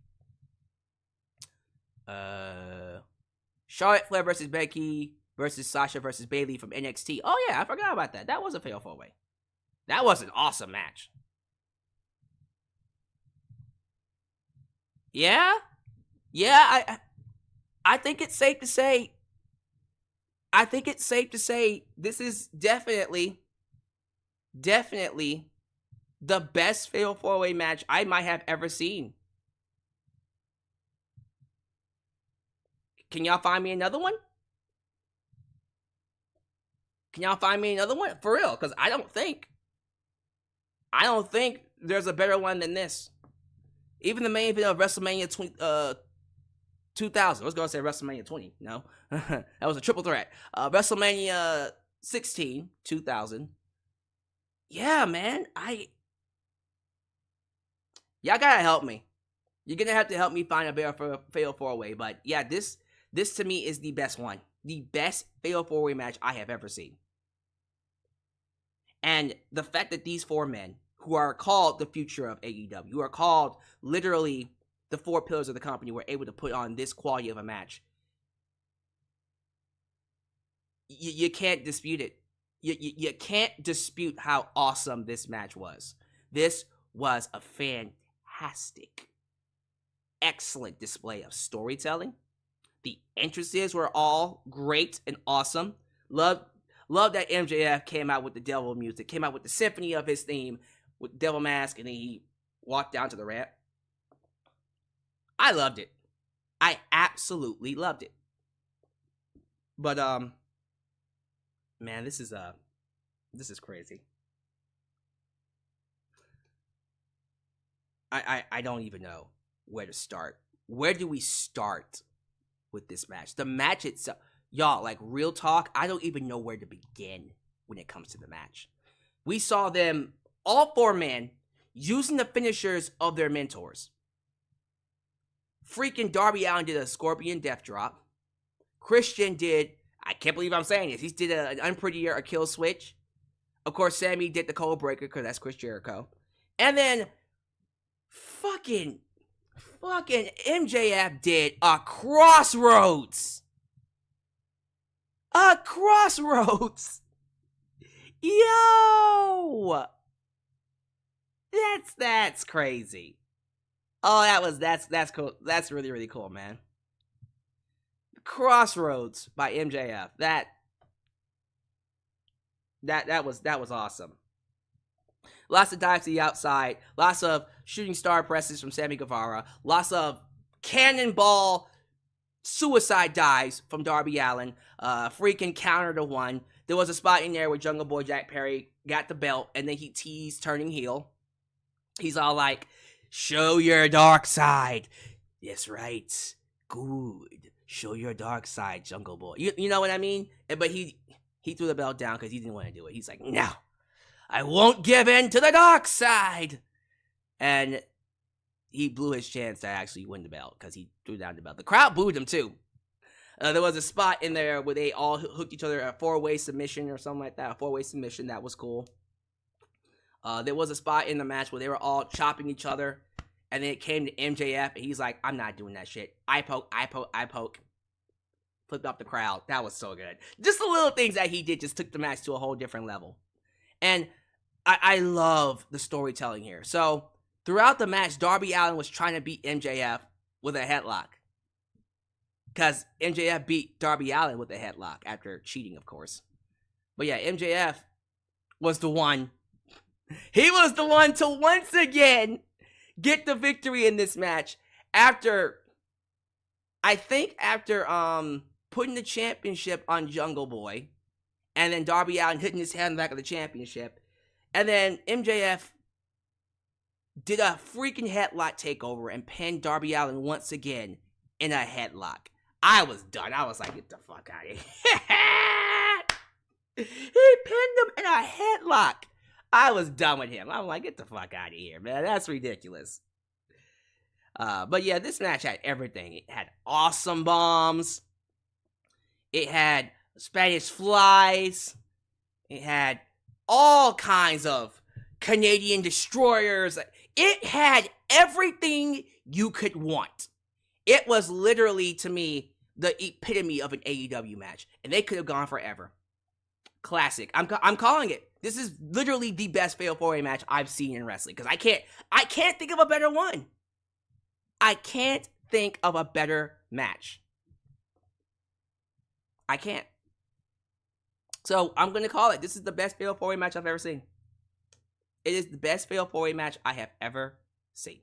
Charlotte Flair versus Becky versus Sasha versus Bayley from NXT. Oh yeah, I forgot about that. That was a Fatal 4-Way. That was an awesome match. Yeah, I think it's safe to say. I think it's safe to say this is definitely the best Fatal 4-Way match I might have ever seen. Can y'all find me another one? Can y'all find me another one? For real, because I don't think there's a better one than this. Even the main event of WrestleMania 2000. I was going to say WrestleMania 20. No. That was a triple threat. WrestleMania 16, 2000. Yeah, man. Y'all gotta help me. You're gonna have to help me find a better Fatal 4-Way. But yeah, this to me is the best one. The best Fatal 4-Way match I have ever seen. And the fact that these 4 men, who are called the future of AEW, who are called literally the 4 pillars of the company, were able to put on this quality of a match, you can't dispute it. You can't dispute how awesome this match was. This was a fantastic, excellent display of storytelling. The entrances were all great and awesome. Love that MJF came out with the devil music, came out with the symphony of his theme with Devil Mask, and then he walked down to the ramp. I loved it. I absolutely loved it. But man, this is crazy. I don't even know where to start. Where do we start with this match? The match itself, y'all, like real talk, I don't even know where to begin when it comes to the match. We saw them, all 4 men, using the finishers of their mentors. Freaking Darby Allin did a Scorpion Death Drop. Christian did, I can't believe I'm saying this, he did an unprettier a kill switch. Of course, Sammy did the Code Breaker, because that's Chris Jericho. And then, fucking MJF did a Crossroads. A Crossroads. Yo! That's crazy. Oh, that's cool. That's really, really cool, man. Crossroads by MJF. That was awesome. Lots of dives to the outside. Lots of shooting star presses from Sammy Guevara. Lots of cannonball suicide dives from Darby Allin. Freaking counter to one. There was a spot in there where Jungle Boy Jack Perry got the belt, and then he teased turning heel. He's all like, show your dark side. That's right. Good. Show your dark side, Jungle Boy. You know what I mean? But he threw the belt down because he didn't want to do it. He's like, no, I won't give in to the dark side. And he blew his chance to actually win the belt because he threw down the belt. The crowd booed him too. There was a spot in there where they all hooked each other, a 4-way submission or something like that. A 4-way submission. That was cool. There was a spot in the match where they were all chopping each other. And then it came to MJF, and he's like, I'm not doing that shit. I poke. Flipped off the crowd. That was so good. Just the little things that he did just took the match to a whole different level. And I love the storytelling here. So, throughout the match, Darby Allin was trying to beat MJF with a headlock. Because MJF beat Darby Allin with a headlock after cheating, of course. But yeah, MJF was the one. He was the one to once again get the victory in this match after putting the championship on Jungle Boy, and then Darby Allin hitting his head on the back of the championship, and then MJF did a freaking headlock takeover and pinned Darby Allin once again in a headlock. I was done. I was like, get the fuck out of here. He pinned him in a headlock. I was done with him. I'm like, get the fuck out of here, man. That's ridiculous. But yeah, this match had everything. It had awesome bombs. It had Spanish flies. It had all kinds of Canadian destroyers. It had everything you could want. It was literally, to me, the epitome of an AEW match. And they could have gone forever. Classic. I'm calling it. This is literally the best Fatal 4-Way match I've seen in wrestling. Because I can't think of a better one. I can't think of a better match. I can't. So, I'm going to call it. This is the best Fatal 4-Way match I've ever seen. It is the best Fatal 4-Way match I have ever seen.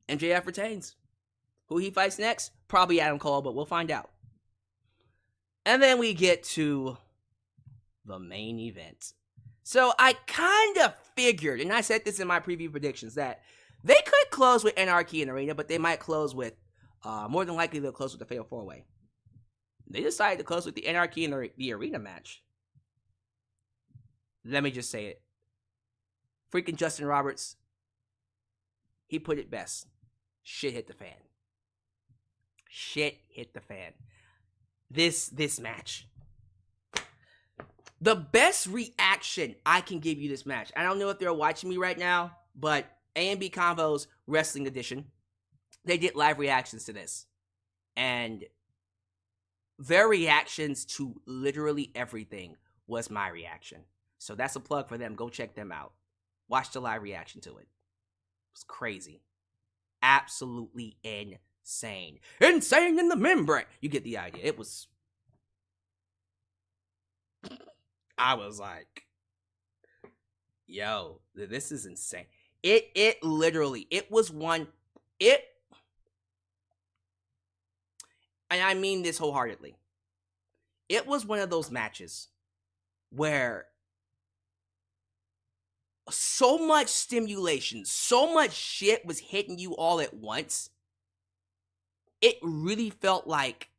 MJF retains. Who he fights next? Probably Adam Cole, but we'll find out. And then we get to the main event. So I kind of figured, and I said this in my preview predictions, that they could close with Anarchy in the arena, but they might close with, more than likely they'll close with the Fatal 4-Way. They decided to close with the Anarchy in the arena match. Let me just say it. Freaking Justin Roberts, he put it best. Shit hit the fan. Shit hit the fan. this match. The best reaction I can give you this match. I don't know if they're watching me right now, but A&B Convo's Wrestling Edition, they did live reactions to this. And their reactions to literally everything was my reaction. So that's a plug for them. Go check them out. Watch the live reaction to it. It's crazy. Absolutely insane. Insane in the membrane. You get the idea. It was... I was like, yo, this is insane. It literally, it was one, and I mean this wholeheartedly, it was one of those matches where so much stimulation, so much shit was hitting you all at once. It really felt like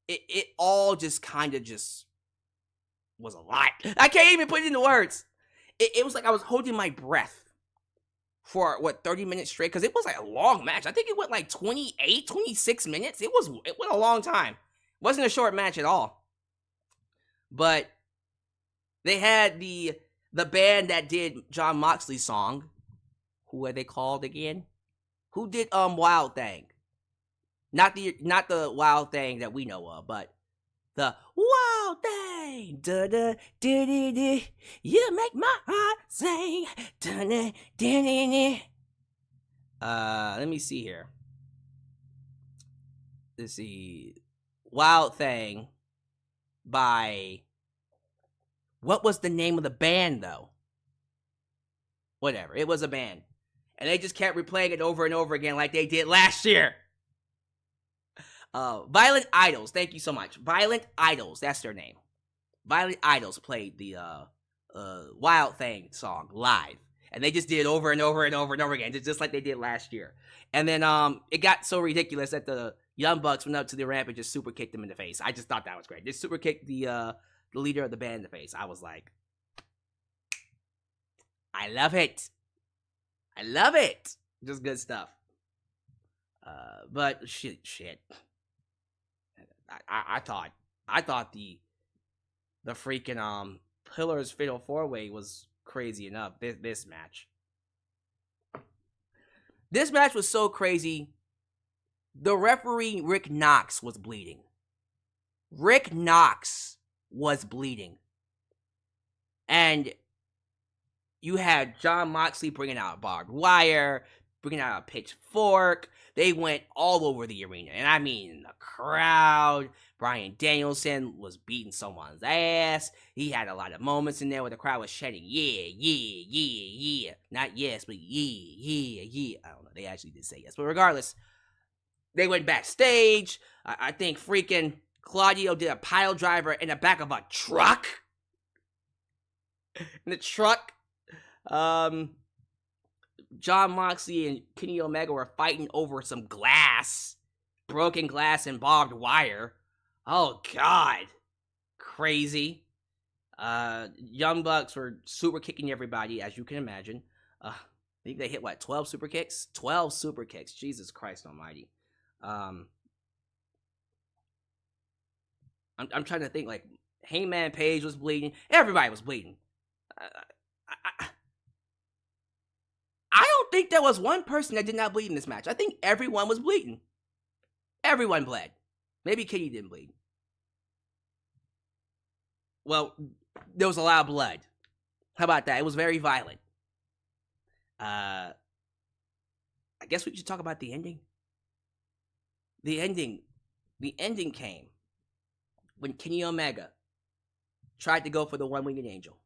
it all just kind of just was a lot. I can't even put it into words. It was like I was holding my breath for, 30 minutes straight? Because it was like a long match. I think it went like 28, 26 minutes. It went a long time. It wasn't a short match at all. But they had the band that did Jon Moxley's song. Who are they called again? Who did Wild Thing? Not the Wild Thing that we know of, but the Wild Thing. Da da da da da. You make my heart sing. Da da da da. Let me see here. Let's see. Wild Thing by... What was the name of the band, though? Whatever. It was a band. And they just kept replaying it over and over again like they did last year. Violent Idols. Thank you so much. Violent Idols. That's their name. Violent Idols played the Wild Thing song live. And they just did it over and over and over and over again. Just like they did last year. And then it got so ridiculous that the Young Bucks went up to the ramp and just super kicked them in the face. I just thought that was great. They super kicked the leader of the band in the face. I was like, I love it. I love it. Just good stuff. But shit. I thought the freaking Pillars Fatal 4-Way was crazy enough. This match. This match was so crazy. The referee, Rick Knox, was bleeding. Rick Knox was bleeding. And you had Jon Moxley bringing out a barbed wire, bringing out a pitchfork. They went all over the arena. And I mean, the crowd. Bryan Danielson was beating someone's ass. He had a lot of moments in there where the crowd was chanting, yeah, yeah, yeah, yeah. Not yes, but yeah, yeah, yeah. I don't know. They actually did say yes. But regardless, they went backstage. I think freaking Claudio did a pile driver in the back of a truck. In the truck. Jon Moxley and Kenny Omega were fighting over some glass. Broken glass and barbed wire. Oh, God. Crazy. Young Bucks were super kicking everybody, as you can imagine. I think they hit, 12 super kicks? 12 super kicks. Jesus Christ almighty. I'm trying to think, Hangman Page was bleeding. Everybody was bleeding. I don't think there was one person that did not bleed in this match. I think everyone was bleeding. Everyone bled. Maybe Kenny didn't bleed. Well, there was a lot of blood. How about that? It was very violent. I guess we should talk about the ending. The ending came when Kenny Omega tried to go for the one-winged angel.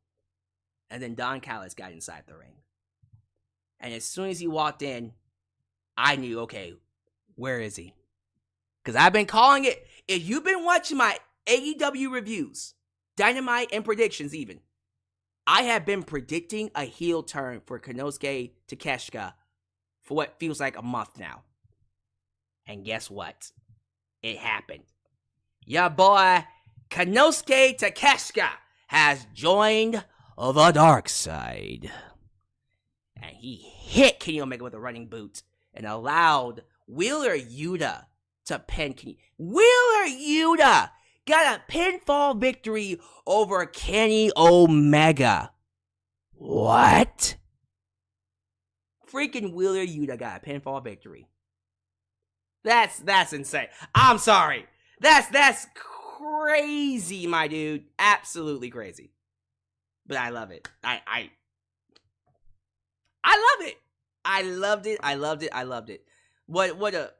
And then Don Callis got inside the ring. And as soon as he walked in, I knew, okay, where is he? Because I've been calling it. If you've been watching my AEW reviews, Dynamite and predictions even, I have been predicting a heel turn for Konosuke Takeshita for what feels like a month now. And guess what? It happened. Your boy Konosuke Takeshita has joined the dark side. And he hit Kenny Omega with a running boot and allowed Wheeler Yuta to pin Kenny. Wheeler Yuta got a pinfall victory over Kenny Omega. What? Freaking Wheeler Yuta got a pinfall victory. That's insane. I'm sorry. That's crazy, my dude. Absolutely crazy. But I love it. I love it. I loved it. I loved it. I loved it. What a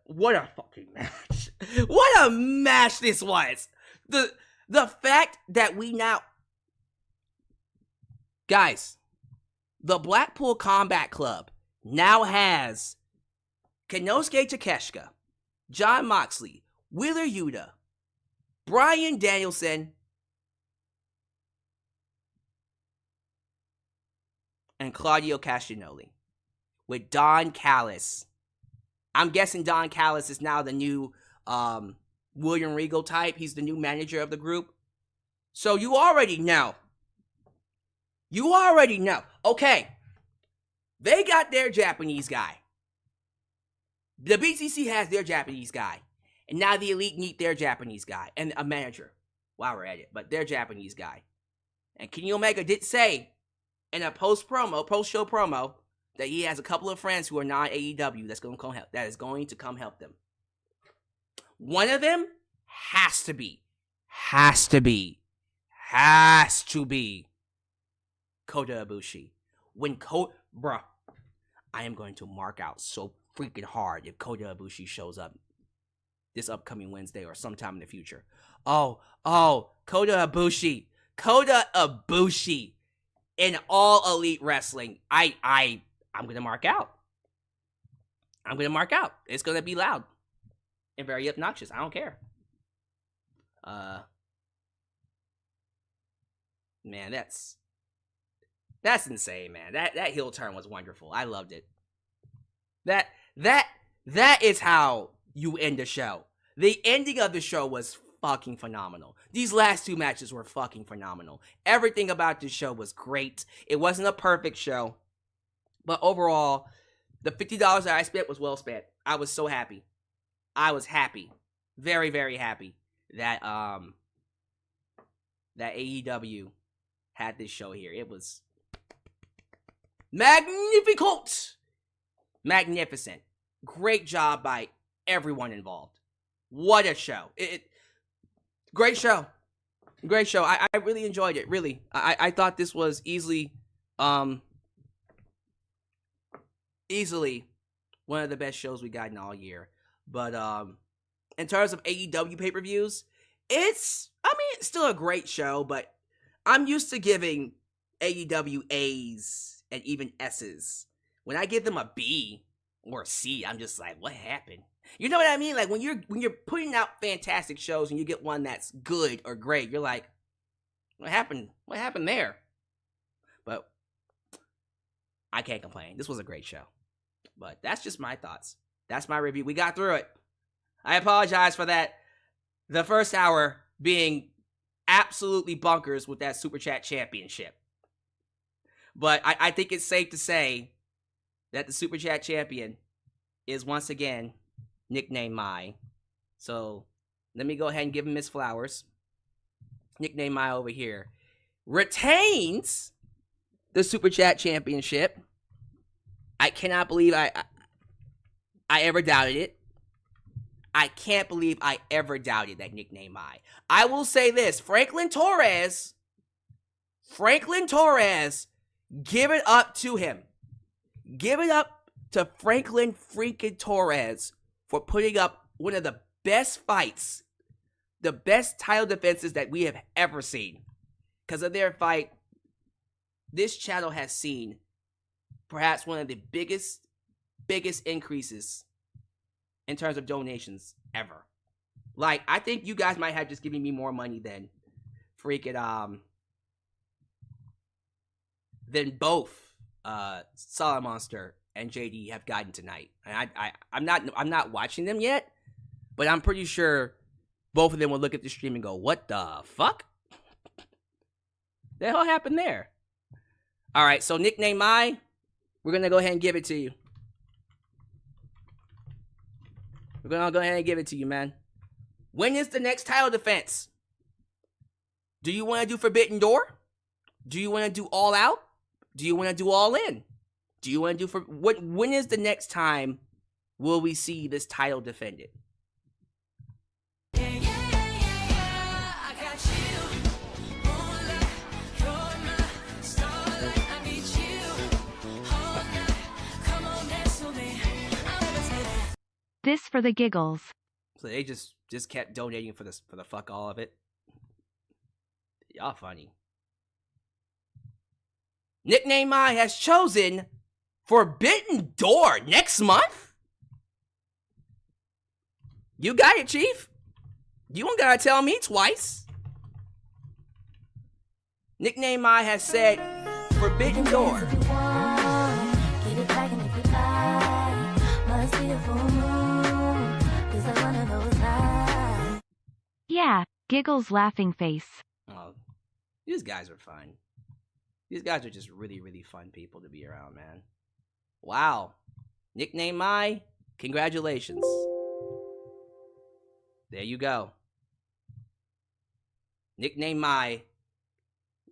fucking match. What a match this was. The fact that we now, guys, the Blackpool Combat Club now has Konosuke Takeshita, Jon Moxley, Wheeler Yuta, Bryan Danielson, and Claudio Castagnoli, with Don Callis. I'm guessing Don Callis is now the new William Regal type. He's the new manager of the group. So you already know. You already know. Okay. They got their Japanese guy. The BCC has their Japanese guy. And now the Elite need their Japanese guy. And a manager. While we're at it. But their Japanese guy. And Kenny Omega did say in a post-show promo, that he has a couple of friends who are non-AEW that is going to come help them. One of them has to be Kota Ibushi. Bruh, I am going to mark out so freaking hard if Kota Ibushi shows up this upcoming Wednesday or sometime in the future. Oh, Kota Ibushi in All Elite Wrestling. I'm going to mark out. It's going to be loud and very obnoxious. I don't care. Man, that's insane, man. That heel turn was wonderful. I loved it. That is how you end the show. The ending of the show was fucking phenomenal. These last two matches were fucking phenomenal. Everything about this show was great. It wasn't a perfect show, but overall, the $50 that I spent was well spent. I was so happy. I was happy. Very, very happy that that AEW had this show here. It was magnificent. Magnificent. Great job by everyone involved. What a show. Great show. Great show. I really enjoyed it. Really. I thought this was easily one of the best shows we got in all year. But in terms of AEW pay-per-views, it's still a great show, but I'm used to giving AEW A's and even S's. When I give them a B or a C, I'm just like, what happened? You know what I mean? Like when you're putting out fantastic shows and you get one that's good or great, you're like, what happened? What happened there? But I can't complain. This was a great show. But that's just my thoughts. That's my review. We got through it. I apologize for that. The first hour being absolutely bonkers with that Super Chat Championship. But I think it's safe to say that the Super Chat Champion is once again nicknamed Mai. So let me go ahead and give him his flowers. Nickname Mai over here retains the Super Chat Championship. I cannot believe I ever doubted it. I can't believe I ever doubted that nickname Mai. I will say this, Franklin Torres, give it up to him. Give it up to Franklin freaking Torres for putting up one of the best fights, the best title defenses that we have ever seen. Because of their fight, this channel has seen perhaps one of the biggest increases in terms of donations ever. Like, I think you guys might have just given me more money than freaking than both Solid Monster and JD have gotten tonight. And I'm not watching them yet, but I'm pretty sure both of them will look at the stream and go, "What the fuck? The hell happened there?" All right, so nickname Mai, we're gonna go ahead and give it to you. We're gonna go ahead and give it to you, man. When is the next title defense? Do you want to do Forbidden Door? Do you want to do All Out? Do you want to do All In? Do you want to do for what? When is the next time will we see this title defended? This for the giggles. So they just kept donating for the fuck all of it. Y'all funny. Nickname My has chosen Forbidden Door next month? You got it, Chief. You don't gotta tell me twice. Nickname My has said Forbidden Door. Yeah, giggles laughing face. Oh, these guys are fun. These guys are just really, really fun people to be around, man. Wow. Nickname My, congratulations. There you go. Nickname My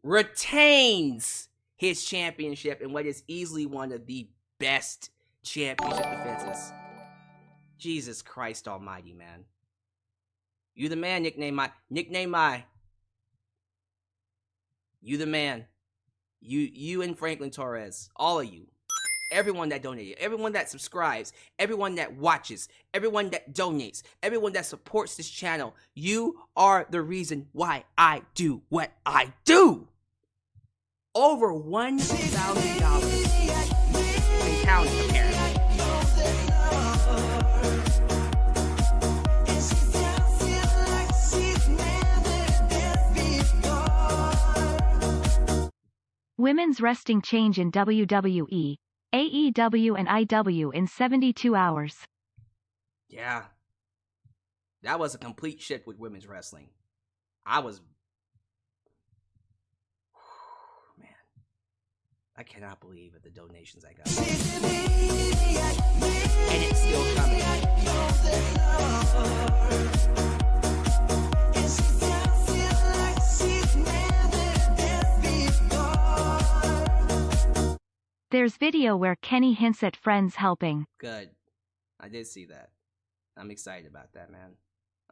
retains his championship in what is easily one of the best championship defenses. Jesus Christ almighty, man. You the man, Nickname My. Nickname My. You the man. You and Franklin Torres. All of you. Everyone that donated. Everyone that subscribes. Everyone that watches. Everyone that donates. Everyone that supports this channel. You are the reason why I do what I do. Over $1,000 and counting, apparently. Women's wrestling change in WWE, AEW and IW in 72 hours. Yeah. That was a complete shift with women's wrestling. I was... Man. I cannot believe the donations I got. And it's still coming. There's video where Kenny hints at friends helping. Good. I did see that. I'm excited about that, man.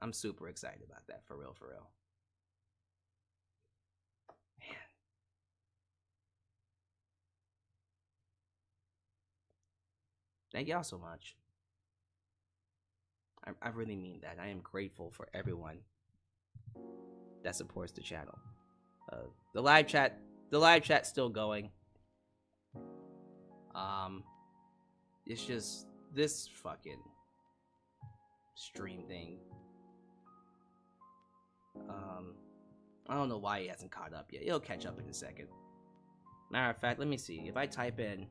I'm super excited about that, for real, for real. Man. Thank y'all so much. I really mean that. I am grateful for everyone that supports the channel. The live chat's still going. It's just this fucking stream thing. I don't know why he hasn't caught up yet. He'll catch up in a second. Matter of fact, let me see. If I type in...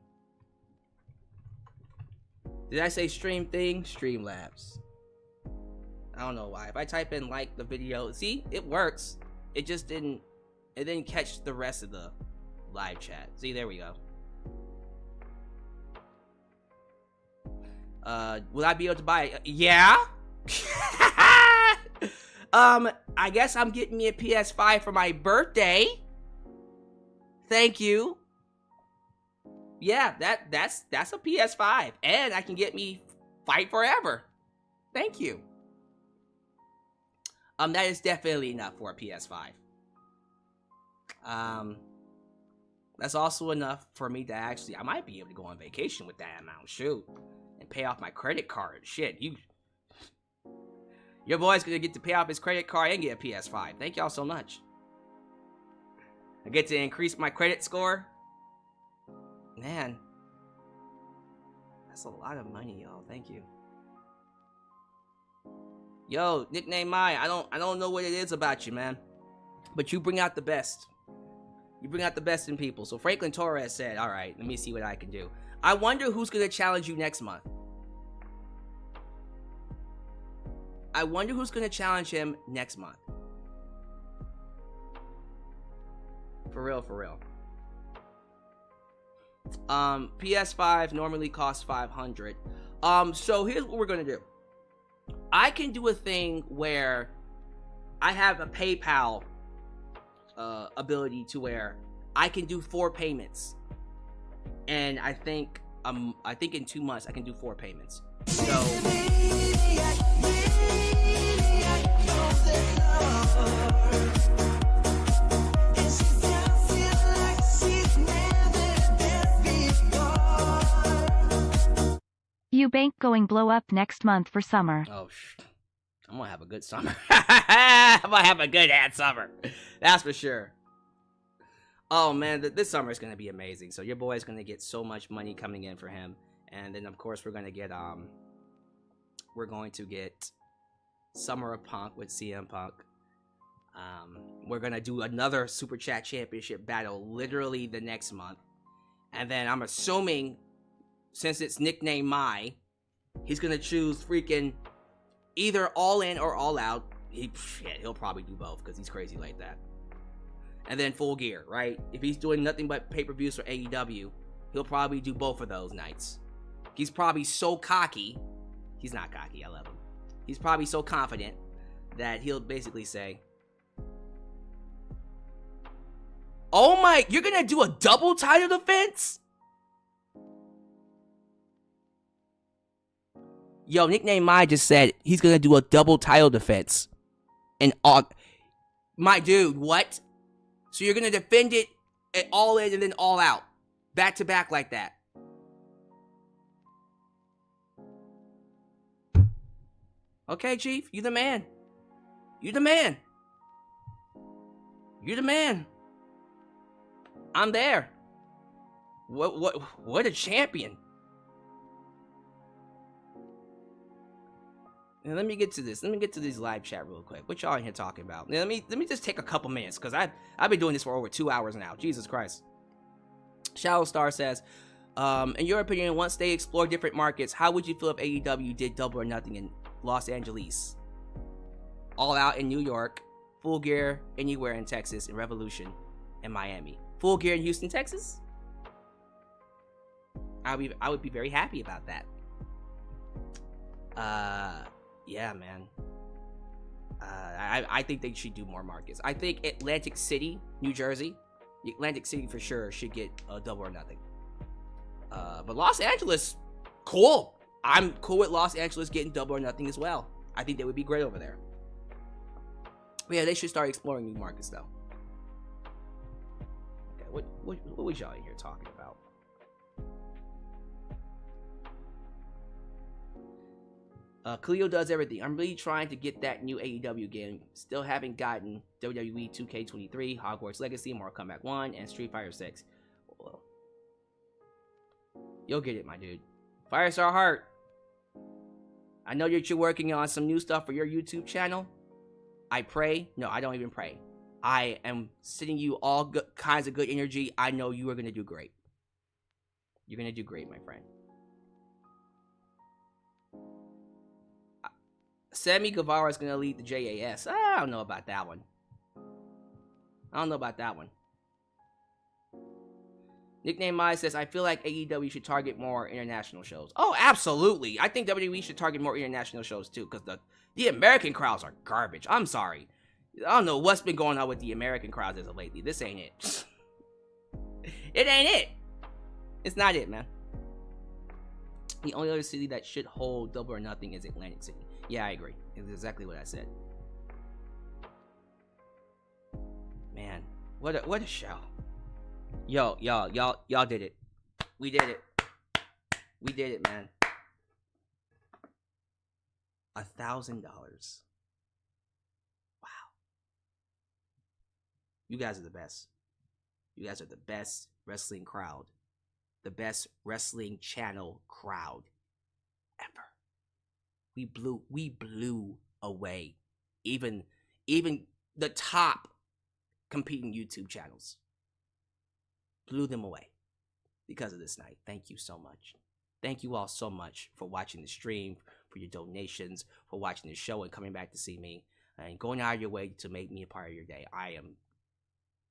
Did I say stream thing? Streamlabs. I don't know why. If I type in like the video... See? It works. It just didn't... It didn't catch the rest of the live chat. See? There we go. Will I be able to buy it? Yeah? I guess I'm getting me a PS5 for my birthday. Thank you. Yeah, that's a PS5. And I can get me Fight Forever. Thank you. That is definitely enough for a PS5. That's also enough for me to actually... I might be able to go on vacation with that amount. Shoot. And pay off my credit card. Shit, your boy's gonna get to pay off his credit card and get a PS5. Thank y'all so much. I get to increase my credit score. Man, that's a lot of money, y'all. Thank you. Yo, Nickname My, I don't know what it is about you, man, but you bring out the best. You bring out the best in people. So Franklin Torres said, all right, let me see what I can do. I wonder who's going to challenge you next month. I wonder who's going to challenge him next month. For real, for real. PS5 normally costs $500. So here's what we're going to do. I can do a thing where I have a PayPal ability to where I can do 4 payments, and I think in 2 months I can do 4 payments. So Eubank going blow up next month for summer. oh, I'm gonna have a good summer. I'm gonna have a good ass summer. That's for sure. Oh man, this summer is gonna be amazing. So your boy's gonna get so much money coming in for him, and then of course we're going to get Summer of Punk with CM Punk. We're gonna do another Super Chat Championship battle literally the next month, and then I'm assuming, since it's nicknamed Mai, he's gonna choose freaking either All In or All Out. He'll probably do both because he's crazy like that. And then Full Gear, right? If he's doing nothing but pay-per-views for AEW, he'll probably do both of those nights. He's probably so cocky. He's not cocky, I love him. He's probably so confident that he'll basically say, oh my, you're gonna do a double title defense? Yo, nickname Mai just said he's gonna do a double title defense. And my dude, what? So you're gonna defend it at All In and then All Out, back to back like that? Okay, Chief, you the man. You the man. You the man. I'm there. What a champion. Now, let me get to this. Let me get to this live chat real quick. What y'all in here talking about? Now, let me just take a couple minutes, because I've been doing this for over 2 hours now. Jesus Christ. Shallow Star says, in your opinion, once they explore different markets, how would you feel if AEW did Double or Nothing in Los Angeles, All Out in New York, Full Gear anywhere in Texas, and Revolution in Miami? Full Gear in Houston, Texas? I would be very happy about that. Yeah, man. I think they should do more markets. I think Atlantic City, New Jersey, Atlantic City for sure should get a Double or Nothing. But Los Angeles, cool. I'm cool with Los Angeles getting Double or Nothing as well. I think they would be great over there. But yeah, they should start exploring new markets though. Okay, what was y'all in here talking about? Cleo does everything. I'm really trying to get that new AEW game. Still haven't gotten WWE 2K23, Hogwarts Legacy, Mortal Kombat 1, and Street Fighter 6. Well, you'll get it, my dude. Firestar Heart. I know that you're working on some new stuff for your YouTube channel. I pray. No, I don't even pray. I am sending you all kinds of good energy. I know you are going to do great. You're going to do great, my friend. Sammy Guevara is going to lead the JAS. I don't know about that one. Nickname Mai says, I feel like AEW should target more international shows. Oh, absolutely. I think WWE should target more international shows too, because the American crowds are garbage. I'm sorry. I don't know what's been going on with the American crowds as of lately. This ain't it. It ain't it. It's not it, man. The only other city that should hold Double or Nothing is Atlantic City. Yeah, I agree. It's exactly what I said. Man, what a show. Yo, y'all did it. We did it. We did it, man. $1,000. Wow. You guys are the best. You guys are the best wrestling crowd. The best wrestling channel crowd ever. We blew away even the top competing YouTube channels. Blew them away because of this night. Thank you so much. Thank you all so much for watching the stream, for your donations, for watching the show and coming back to see me, and going out of your way to make me a part of your day. I am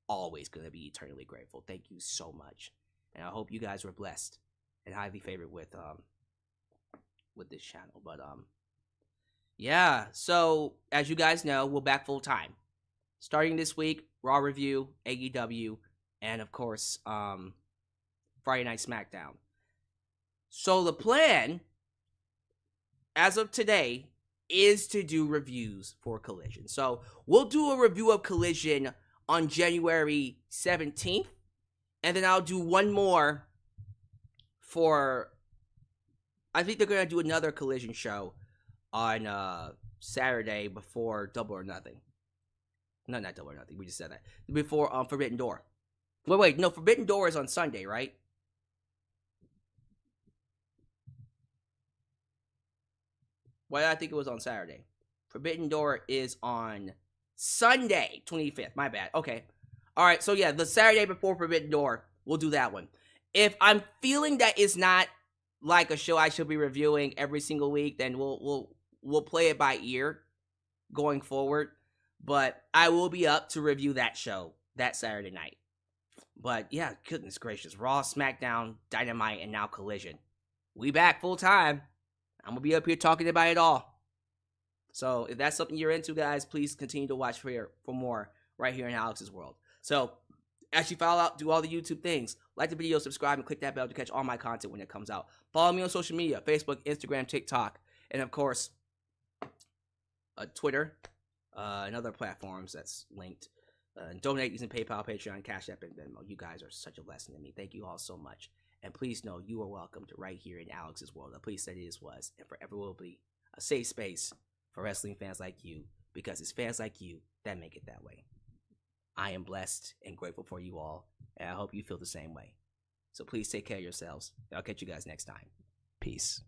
always going to be eternally grateful. Thank you so much. And I hope you guys were blessed and highly favored with this channel. But Yeah, so as you guys know, we're back full time. Starting this week, Raw review, AEW, and of course, Friday Night SmackDown. So the plan, as of today, is to do reviews for Collision. So we'll do a review of Collision on January 17th, and then I'll do one more for, I think they're going to do another Collision show on Saturday before Double or Nothing. No, not Double or Nothing. We just said that. Before Forbidden Door. Wait. No, Forbidden Door is on Sunday, right? Well, I think it was on Saturday. Forbidden Door is on Sunday, 25th. My bad. Okay. All right. So yeah, the Saturday before Forbidden Door, we'll do that one. If I'm feeling that it's not like a show I should be reviewing every single week, then we'll play it by ear going forward. But I will be up to review that show that Saturday night. But yeah, goodness gracious, Raw, SmackDown, Dynamite, and now Collision. We back full time. I'm gonna be up here talking about it all. So if that's something you're into, guys, please continue to watch for more right here in Alyx's World. So as you follow out, do all the YouTube things. Like the video, subscribe, and click that bell to catch all my content when it comes out. Follow me on social media, Facebook, Instagram, TikTok, and of course, Twitter, and other platforms that's linked. Donate using PayPal, Patreon, Cash App, and Venmo. You guys are such a blessing to me. Thank you all so much. And please know you are welcome to right here in Alyx's World. A place that is, was, and forever will be a safe space for wrestling fans like you, because it's fans like you that make it that way. I am blessed and grateful for you all, and I hope you feel the same way. So please take care of yourselves. I'll catch you guys next time. Peace.